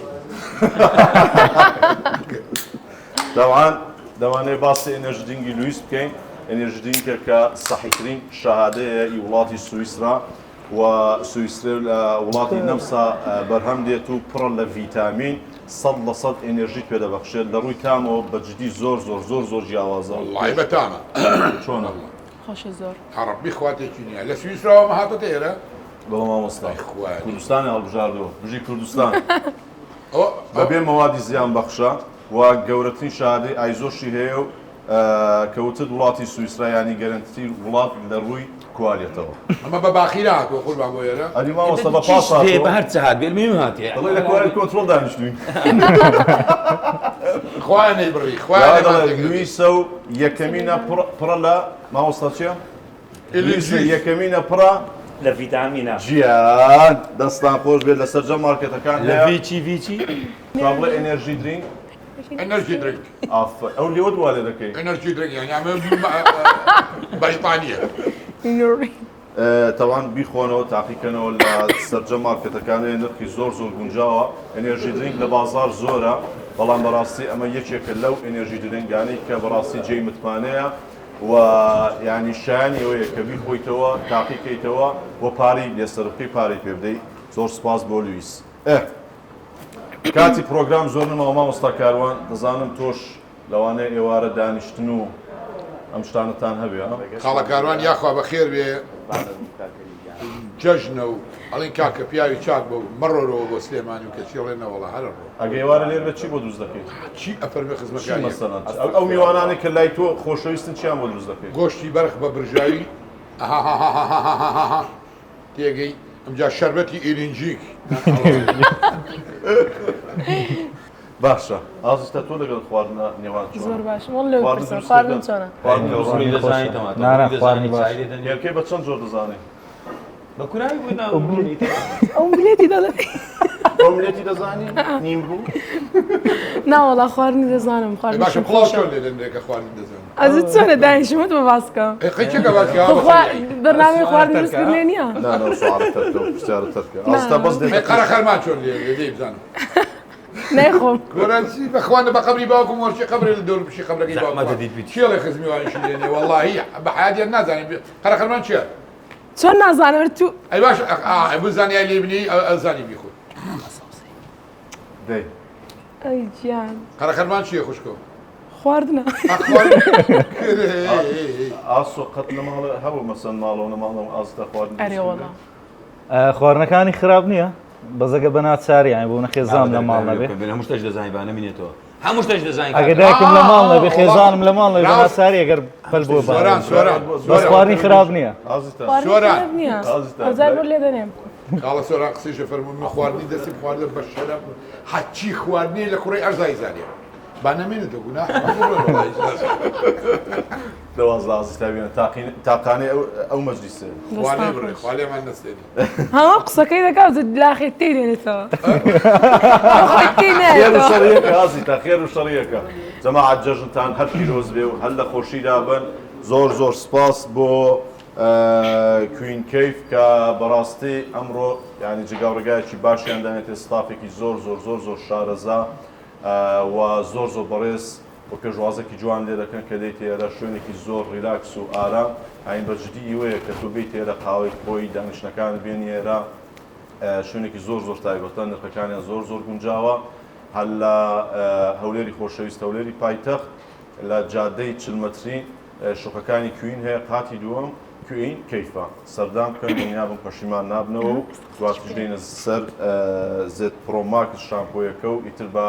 Speaker 2: دەوانەیە باسی ئێنەرژدینگی لویس بکەین ئێنەرژدینکە کە سەحیترین شەهادەیە ئی وڵاتی سویسرا و سویسرا لە وڵاتی نەمسا بەرهەم دێت و پڕە لە ڤیتامین 100% ئێنەرژی پێ دەبەخشێت لە ڕووی تامەوە بەجددی زۆر جیاوازە
Speaker 7: وڵای بەتامە
Speaker 2: چۆنە
Speaker 5: خۆشە زۆر
Speaker 7: حەڕەبی خواتێکی نییە لە سویسراوە هاتۆتە ئێرە
Speaker 2: بەڵام مامۆستا کوردستانی هەڵبژاردەوە بژی کوردستان بەبێ مەوادی زیان بەخشە و گەورەترین شادەی ئایزۆشی هەیە و کەوتت وڵاتی سویسرا ینی گەرنتیر وڵات لە ڕووی کووالیەتەوە
Speaker 7: ئەمە بە باخیرا هاتووە قوربان بۆ ئێرە
Speaker 2: ئەدی مامۆستا بە پاس
Speaker 3: بە هەر چەهات بێ هاتێ
Speaker 2: دەڵێ لە کواری کۆنترۆل دانیشتوین
Speaker 7: خوانەی بڕی
Speaker 2: لویسە و یەکەمینە پڕە لە مامۆستا چیە؟ یەکەمینە پڕە
Speaker 6: لە ڤیتامینە
Speaker 2: ژیان دەستان خۆش بێت لە سەرجە مارکێتەکان
Speaker 3: لە ڤیچی
Speaker 2: بڵێ ئەنێرژی درینگ
Speaker 7: ئەنەرژی درنگ
Speaker 2: ئەو لێوە دووالێ دەکەی
Speaker 7: ئەنەرژی درنگ یعنی بەریتانیە
Speaker 2: تەوان بیخۆنەوە تاقیکەنەوە لە سەرجە مارکێتەکانەیە نرخی زۆر گونجاوە ئەنێرژی درینگ لە بازار زۆرە بەڵام بەڕاستی ئەمە یەکێکە لەو ئەنێرژی درنگانەی کە بەڕاستی جێی متمانەیە و ینی شایانی ئەوەیە کە بیخۆیتەوە تاقیکەیتەوە بۆ پارەی لێسەرقی پارەی پێ بدەیت زۆر سپاس بۆ لویس کاتی پرۆگرام زۆر نماوە مامۆستا کاروان دەزانم تۆش لەوانەیە ئێوارە دانیشتن و ئەم شتانتان هەبێ
Speaker 7: خاڵە کاروان یاخوا بەخێر بێ جەژنە و ئەڵین کاکە پیاوی چاک بۆ مەڕۆرەوە بۆ سلێمانی و کە چێڵێنەوەڵە هەرڕۆ
Speaker 2: ئەگە ئێوارە لێر بە چی بۆ دروست دەکەیت
Speaker 7: چی ئەفەرمێ خزمەکانی
Speaker 2: ئەو میوانانی کە لای تۆ خۆشەویستن چیان بۆ دروست دەکەیت
Speaker 7: گۆشتی بەرخ بە برژاوی تێگەی ئەمجا شەربەتی ئیرینجیک
Speaker 2: باشە ئازیستە تۆ لەگەڵ خواردنە نێوان
Speaker 5: زۆر باش خواردن چۆنە
Speaker 2: یەکەی بە چەند جۆر دەزانێت
Speaker 3: بە کورایی بوونا
Speaker 5: ئۆملێتی دەڵێ
Speaker 2: ئۆملێتی دەزانی نیم بوو
Speaker 5: ناوەڵا خواردنی دەزانم خواردن
Speaker 7: باشە پڵاو لێ دەمرێکە خواردن دەزانم
Speaker 5: ئەزت چۆنە دانیشمت بە باسکە بەرنامەی خواردن دروستکردنێ نییە
Speaker 7: قەرە خەرمان چۆن لێ بزانم
Speaker 5: نەیخۆم
Speaker 7: گۆرانسی بەخوانە بە قەبری باوکم وەرچی قەبرێ لە دەور بشی قەبرەکەی باوکم چێڵێ خزمیوانیشی لێنێ وەڵڵاهی بە حیاتیان نازانین قەرە خەرمان چییە؟
Speaker 5: چۆن نازانم تو
Speaker 7: ئەی باش بزانیای لێ بنی ئەزانی بیخۆ
Speaker 2: دەی
Speaker 5: ئەی گیان
Speaker 7: قەرە خەرمان چییە خوشکۆ؟
Speaker 5: خواردنە
Speaker 2: ئاسۆ قەت لە ماڵە هەبوو مەسەن ماڵەوە نەماڵەوە ئاستە خواردن
Speaker 5: ئەرێوەڵا
Speaker 4: خواردنەکانی خراپ نییە بەزەگە بە ناچاری یان بۆ نەخێزانم لە ماڵ نەبێ
Speaker 3: هەموو شتێک دەزانی با نەمینێتەوە هەموو شتێک دەزانی
Speaker 4: ئەگە دایکم لە ماڵ نەبێ خێزانم لە ماڵ نەبێ ناچاری ئەگەر پەل بۆ بەس خواردنی خراپ نییە
Speaker 5: ئەزار بۆ لێ دەنێم
Speaker 7: خاڵە سۆران قسەیشە فەرمووی من خواردنی دەستی خواردن بە شەرەف هەچی خواردنی لە کوڕی ئەرزای زانیە با نەمێنێتەوە گوناح
Speaker 2: دەوازدە ئازیزتا بێنە تاقانەی ئەو مەجلیسێ
Speaker 7: خوالێ بڕێ خوالێمان نەستێنی
Speaker 5: هەما قسەکەی دەکات لاخێت تێی دێنێتەوە
Speaker 2: شەڕیەکە ئازیتا خێر و شەڕیەکە جەماعەت جەژنتان هەر پیرۆز بێ و هەر لە خۆشیدا بن زۆر سپاس بۆ کوین کەیف کە بەڕاستی ئەمڕۆ ینی جگاوڕێگایەکی باشیان دانێتێ ستافێکی زۆر شارەزا و زۆر بەڕێز بۆ پێشوازێکی جوان لێ دەکەن کە دەیت ئێرە شوێنێکی زۆر ڕیلاکس و ئارام ئاین بەجددی وەیە کە تۆ بیت ئێرە قاوەی خۆی دانیشتەکان بێنی ئێرە شوێنێکی زۆر تایبەتە نرخەکانیان زۆر گونجاوە هەل لە هەولێری خۆشەویست هەولێری پایتەخت لە جادەی 40 مەتری شوقەکانی کوین هەیە قاتی دووەم کوین کەیفە سەردان بکەن دنیابم پەشیمان نابنەوە و دواتیش دێنە سەر زێت پرۆماکس شامپۆیەکە و ئیتر بە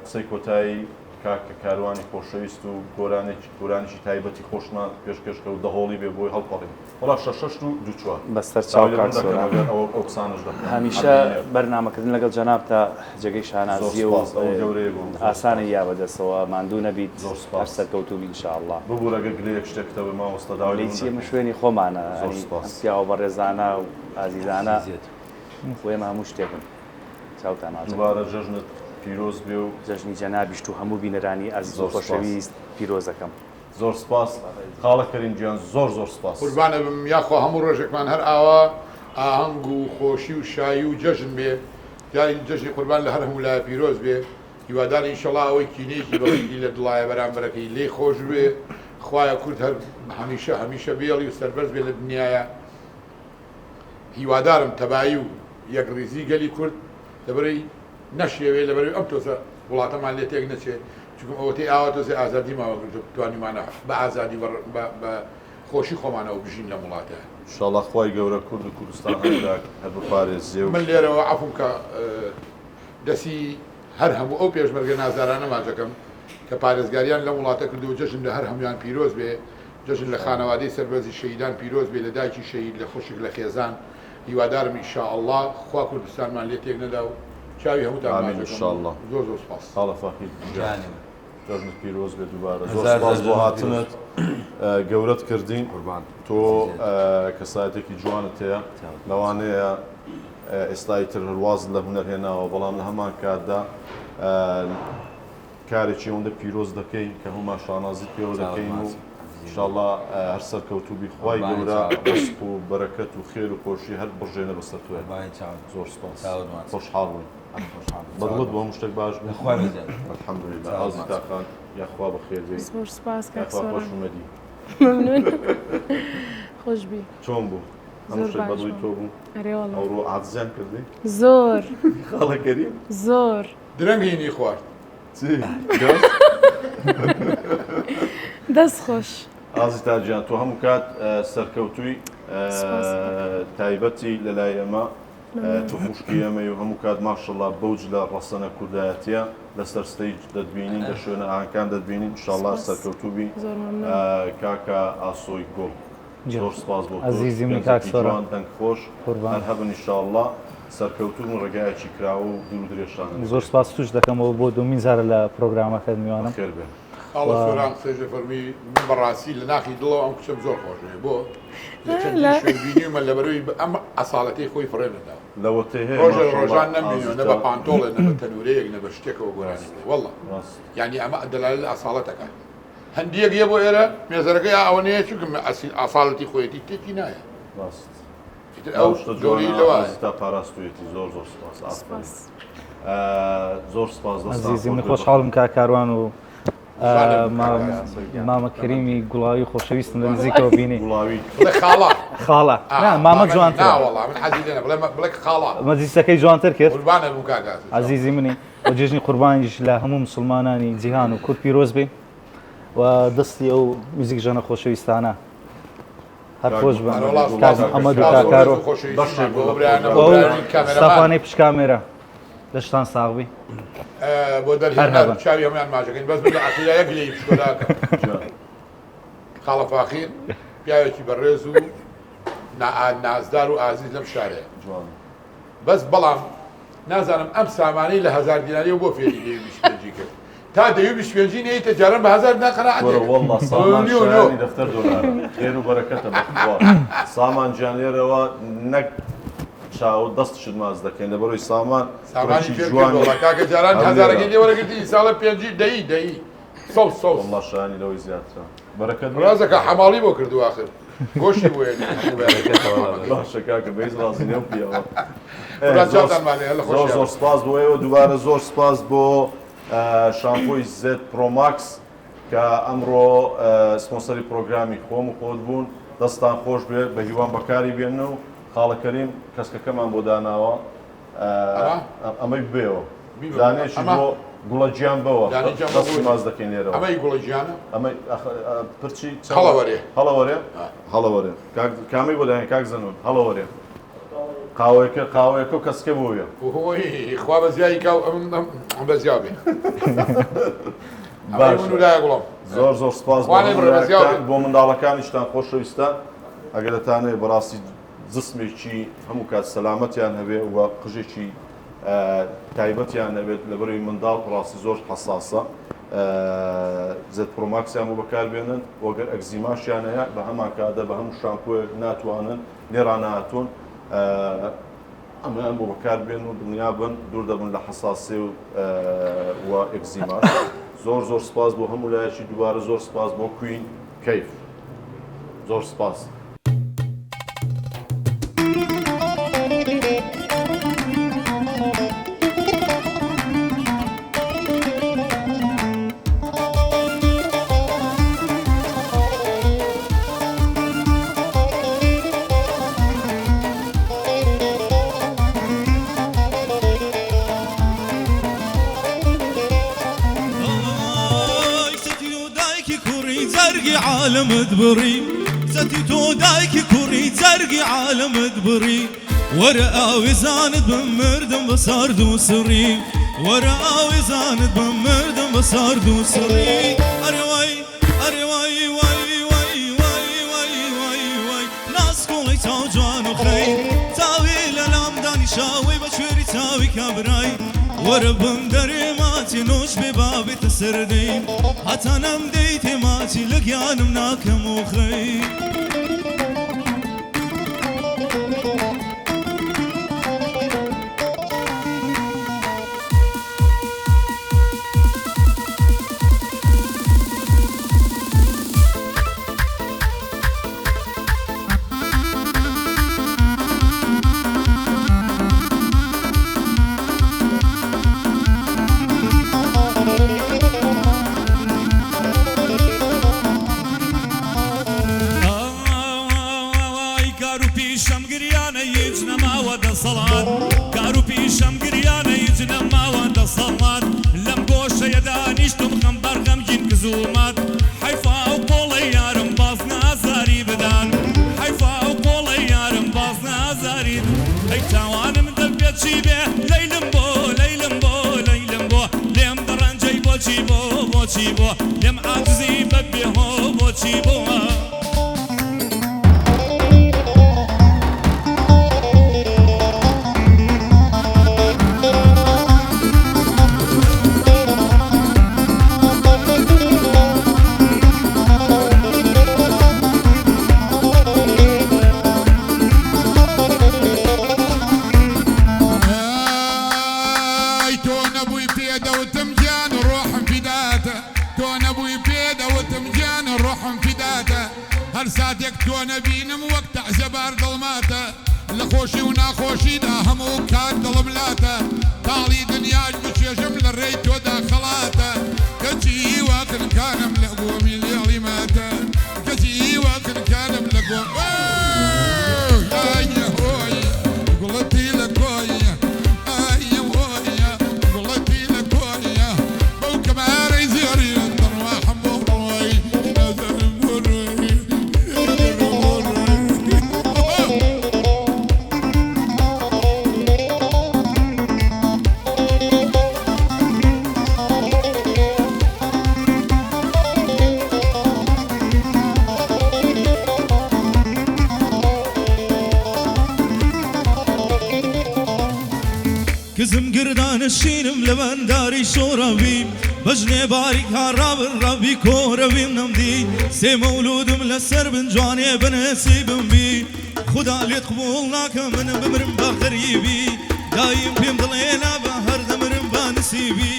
Speaker 2: قسەی کۆتایی کاکە کاروانی خۆشەویست و گۆرانێکی تایبەتی خۆشمان پێشکەشکە و دەهۆڵی بێ بۆی هەڵپەڕین وەڵا 6 و 2
Speaker 6: بەستەر چاوکار
Speaker 2: ئەو قسانش دەکەن
Speaker 6: هەمیشە بەرنامەکردن لەگەڵ جەناب تا جێگەی شانازی و ئاسانە یا بەدەستەوە ماندوو نەبیت هەر سەرکەوتوبی ئینشاءالله
Speaker 2: ببوو ڕەگە گلەیەک شتێکتەوە مامۆستا داوای
Speaker 6: چیمە شوێنی خۆمانە پیاوە بەڕێزانە و ئازیزانە وێمە هەموو شتێکن چاوتان
Speaker 2: دووبارە جەژنت پیرۆز بێ و
Speaker 6: جەژنی جەنابیشت و هەموو بینەرانی ئازیز و خۆشەویست پیرۆزەکەم
Speaker 2: زۆر سپاس خاڵە کەریم گیان زۆر سپاس
Speaker 7: قوربانە بم یاخوا هەموو ڕۆژێکمان هەر ئاوا ئاهەنگ و خۆشی و شایی و جەژن بێ جاری جەژنی قوربان لە هەر هەموو لایە پیرۆز بێ هیوادار ئینشەڵا ئەوەی کینەیەکی بەڵگی لە دڵایە بەرامبەرەکەی لێ خۆش بێ خوایە کورد هەر هەمیشە بێڵی و سەربەرز بێ لە دنیاە هیوادارم تەبایی و یەکڕیزی گەلی کورد لەبەرەی نەشێوێ لەبەرەوەی ئەم تۆزە وڵاتەمان لێ تێک نەچێت چونکە ئەوەی ئاوا تۆزێ ئازادی ماوەگرت توانیمانە بە ئازادی بە خۆشی خۆمانەوە بژین لە وڵاتە
Speaker 2: انشاءالله خوای گەورە کورد و کوردستان هەر بپارێزێ و
Speaker 7: من لێرەوە عەفوم کە دەسی هەر هەموو ئەو پێشمەرگە نازارانە ماچەکەم کە پارێزگاریان لە وڵاتە کردو جەژن لە هەر هەمویان پیرۆز بێ جەژن لە خانەوادەی سەربەرزی شەهیدان پیرۆز بێ لە دایکی شەهید لە خۆشک لە خێزان هیوادارم ئینشاءالله خوا کوردستانمان لێ تێک نەدا و چاوی هەمووتان
Speaker 2: ئامین انشاءالله
Speaker 7: زۆر سپاس
Speaker 2: خاڵە فەقید جەژنت پیرۆز بێ دووبارە زۆر سپاس بۆ هاتنت گەورەت کردین تۆ کەسایەتێکی جوانت هەیە لەوانەیە ئێستای تر هەرواز لە هونەر هێناوە بەڵام لە هەمان کاتدا کارێکی ئەوەندە پیرۆز دەکەی کە هەمومان شانازیت پێوە دەکەین و انشاءالله هەر سەرکەوتوبی خوای گەورە ڕزق و بەرەکەت و خێر و خۆشی هەر بڕژێنە بەسەر توێ زۆر سپاس خۆشحاڵ بووین بەدڵت بۆ هەموو شتێک باش بێ الحەمدولله ئازی تاقان یاخوا بەخێر بێ
Speaker 5: زۆر سپاس
Speaker 2: یاخوا خۆش اومدی
Speaker 5: ممنون خۆش بی
Speaker 2: چۆن بوو هەموو شتێک بەدڵی تۆ بوو ئەوڕۆ عاتزیان کردی
Speaker 5: زۆر
Speaker 2: خاڵە کەریم
Speaker 5: زۆر
Speaker 7: درەنگینی خوارد
Speaker 5: دەست خۆش
Speaker 2: ئازی تاجیان تۆ هەموو کات سەرکەوتووی تایبەتی لەلای ئێمە تۆ خوشکی ئێمەی و هەموو کات ماشەڵڵا بەوج لە ڕەسەنە کوردایەتیە لەسەر ستەیج دەتبینین لە شوێنە ئاهەنگەکان دەتبینین ئینشاءالله سەرکەوتووبی کاکە ئاسۆی گۆڵ زۆر سپاس بۆ
Speaker 4: عەزیزی من کاک سۆران
Speaker 2: دەنگ خۆش هەر هەبن ئینشاءالله سەرکەوتوون ڕێگایەکی کراوە و دوور و درێژان
Speaker 4: زۆر سپاس توش دەکەمەوە بۆ دومین جارە لە پرۆگرامەکەت میوانم
Speaker 2: خێر بێ
Speaker 7: خاڵە سۆران قسەی فەرمی من بەڕاستی لە ناخی دڵەوە ئەم کچەم زۆر خۆش بێ بۆ چەندی شوێنبینیمە لەبەرەوەی ئەم ئەساڵەتەی خۆی فڕێنەدا
Speaker 2: لەوەتەی هەیە
Speaker 7: ڕۆژان نەمبینەوە نە بە پانتۆڵێ نە بە تەنورەیەک نە بە شتێکەوە گۆرانی وەڵڵا یعنی ئەمە دەلالە لە ئەساڵەتەکە هەندیەک یە بۆ ئێرە مێزەرەکەی ئەوەنەیە چونکە ئاساڵەتی خۆیەتی تێکی نایە ئەو جۆری لەوە
Speaker 2: تا پاراستویەتی زۆر سپاس زۆر سپاس
Speaker 4: عەزیزی من خۆشحاڵم کا کاروان و مامە کەریمی گوڵاوی خۆشەویستم لە نزیکەوە بینی خاڵە مامە جوانتر مەجلیسەکەی جوانتر کرد عەزیزی منی و جێژنی قوربانیش لە هەموو مسلمانانی جیهان و کورد پیرۆز بێ و دەستی ئەو موزیک ژەنە خۆشەویستانە هەر خۆش بن ئەمەد و کاکارۆ سەفانەی پشکامێرە دەشتان ساغبی
Speaker 7: بۆ دەرهێنان چاوی هەمویان ماچەکەین بەس بە عەقیدەیەک لێی پشکۆداکە خاڵە فاخیر پیاوێکی بەڕێز و نازدار و ئازیز لەم شارەیە بەس بەڵام نازانم ئەم سامانەی لە 1000 دیناریەوە بۆ فێری دەیویشتێنجی کرد تا دەیویشتێنجی نەیتە جاران بە 1000 ناقەنەعەت
Speaker 2: وەڵڵا سامان شایانی دەفتەر دۆلارە خێر و بەرەکەتە بەخوا سامان گیان لێرەوە نەک چاو دەستشت ماز دەکەین لەبەرەوەی
Speaker 7: سامانی کاکە جاران هەزارەکەی لێ وەرەگرتی ساڵە پێنجی دەی
Speaker 2: وەڵڵا شایانی لەوەی زیاترە بەرەکەت
Speaker 7: ڕازەکە حەماڵی بۆ کردو آخر گۆشتی بۆ
Speaker 2: باشە کاکە بەهیچ ڕازی نێ پیەوە زۆر سپاس بۆ ئێوە دووبارە زۆر سپاس بۆ شامپۆی زێت پرۆماکس کە ئەمڕۆ سپۆنسەری پرۆگرامی خۆم و خۆت بوون دەستان خۆش بێ بە هیوان بەکاری بێنە و خاڵە کەریم کەسکەکەمان بۆ داناوە ئەمەی بێەوە دانێکی بۆ گوڵە گیان بەوە دەستی ماز دەکەین لێرەوە
Speaker 7: ئەمەی گوڵە گیانە
Speaker 2: ئەمە پرچی
Speaker 7: هەڵەوەرێ
Speaker 2: هەڵەوەرێ کامی بۆ داین کاک زەنون هەڵەوەرێ قاوەیەکە و کەسکە بۆیە
Speaker 7: خوا بەزیایی کاو ئەم بەزیابێ لایە گوڵم
Speaker 2: زۆر سپاس بۆ منداڵەکانیشتان خۆشەویستان ئەگەر دەتانێت بەڕاستی جسمێکی هەموو کات سەلامەتیان هەبێ و قژێکی تایبەتیان نەبێت لەبەروی منداڵ ڕاستی زۆر حساسە زێت پرۆماکسیان بۆ بەکاربێنن وەگەر ئەگزیماشیان هەیە بە هەمان کاتە بە هەموو شامپۆیەک ناتوانن لێران نهاتوون ئەمەیان بۆ بەکاربێن و دنیا بن دوور دەبن لە حساسێ و ئەگزیماش زۆر سپاس بۆ هەموو لایەکی دووبارە زۆر سپاس بۆ کوین کەیف زۆر سپاس.
Speaker 12: عالم دبري ستي تو دايكي كوري زرقي عالم دبري ورقاوي زاند بمردم بصار دوسري ورقاوي زاند بمردم بصار دوسري أرواي أرواي واي واي واي واي واي واي ناس كولي تاو جوانو خي تاوي للام داني شاوي بشوري تاوي كابراي وربم دري ماتي نوش ببابي تسردين حتى نم ديتي ماتي لقيان مناكم وخي كارو بيشم قريانة يجنا ما وانت صلات لم قوش يدانيشتم خمبر غمجين كزومات حيفا وقولي يارم بازنا زاري بدان حيفا وقولي يارم بازنا زاري اي تاوان مدبيت شيبه ليلم بو ليلم بو ليلم بو لم درنجي بو شيبو بو شيبو لم عاجزي ببي هو بو شيبو
Speaker 11: ساتێک تۆ نەبینم وەک تەعزەبار دڵماتە لە خۆشی و ناخۆشی دا هەموو کات دڵم لاتە تاڵی دنیاش بچێژم لە ڕێی تۆدا خەڵاتە کەچی واکنکانم لە گۆمی لێڵی ماتە کەچی واکنکانم لە گۆم گوڵەتی لە کۆیە گوڵەتی لە کۆیە بەو کەمارەی زێڕی دڕواحم بۆ ڕۆی
Speaker 12: كزم قردان الشينم لبن داري شوربي بجني بارك هرب ربي كوربي منمدي سي مولودم لسر بن جواني بنسيبم بي خدا لي قبولناك من بمرم بغريبي دايم بيم ضلينا بهر دمرم بنسيبي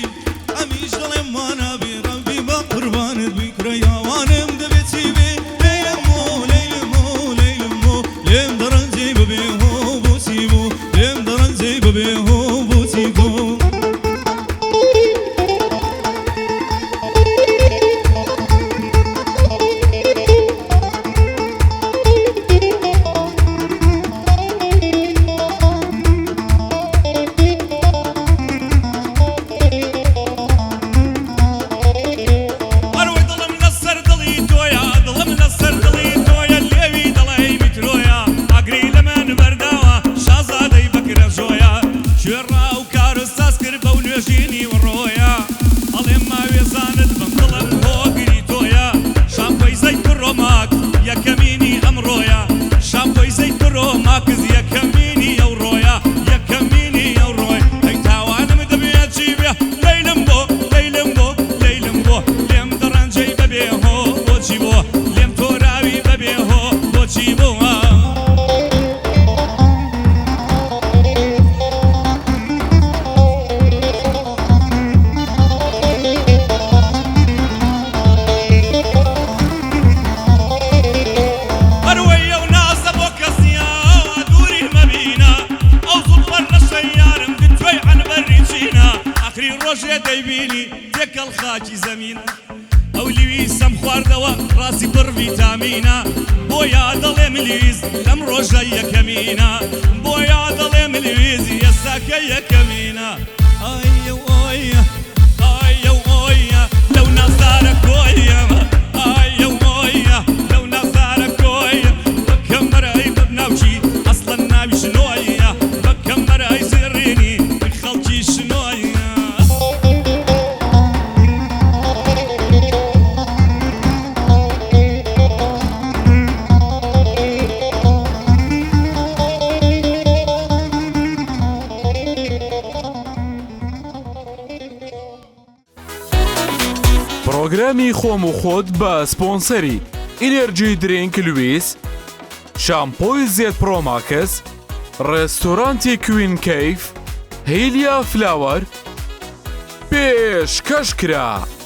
Speaker 12: اميش ضليم وانا بي ربي بقربان بيك رياوانم دبتي بي ليلمو ليلمو ليلمو ليم درنجي ببيهو بوسيبو ليم درنجي ببيهو کەی بینی تێکەڵ خاکی زەمینە ئەو لیویسەم خواردەوە ڕاستی پڕ ڤیتامینە بۆ یا دەڵێم لیویز لەم ڕۆژە یەکەمینە بۆ یا دەڵێم لیویزی ئێستاکە یەکەمینە ئایە ئۆیە ئایە ئۆیە لەو نازدارە کۆیەمە ئایە ئۆیە لەو نازدارە کۆیە بەکەم بەرای بەبناوچی ئەسڵەن ناوی شنۆیە بەکەم بەرای زێڕێنی خەڵکی شنۆیە
Speaker 1: پرۆگرامی خۆم و خۆت بە سپۆنسەری ئینەرجی درینک لویس، شامپۆی زێت پرۆماکس، ڕێستۆرانتی کوین کەیف، هیلیا فلاوەر پێشکەش کرا.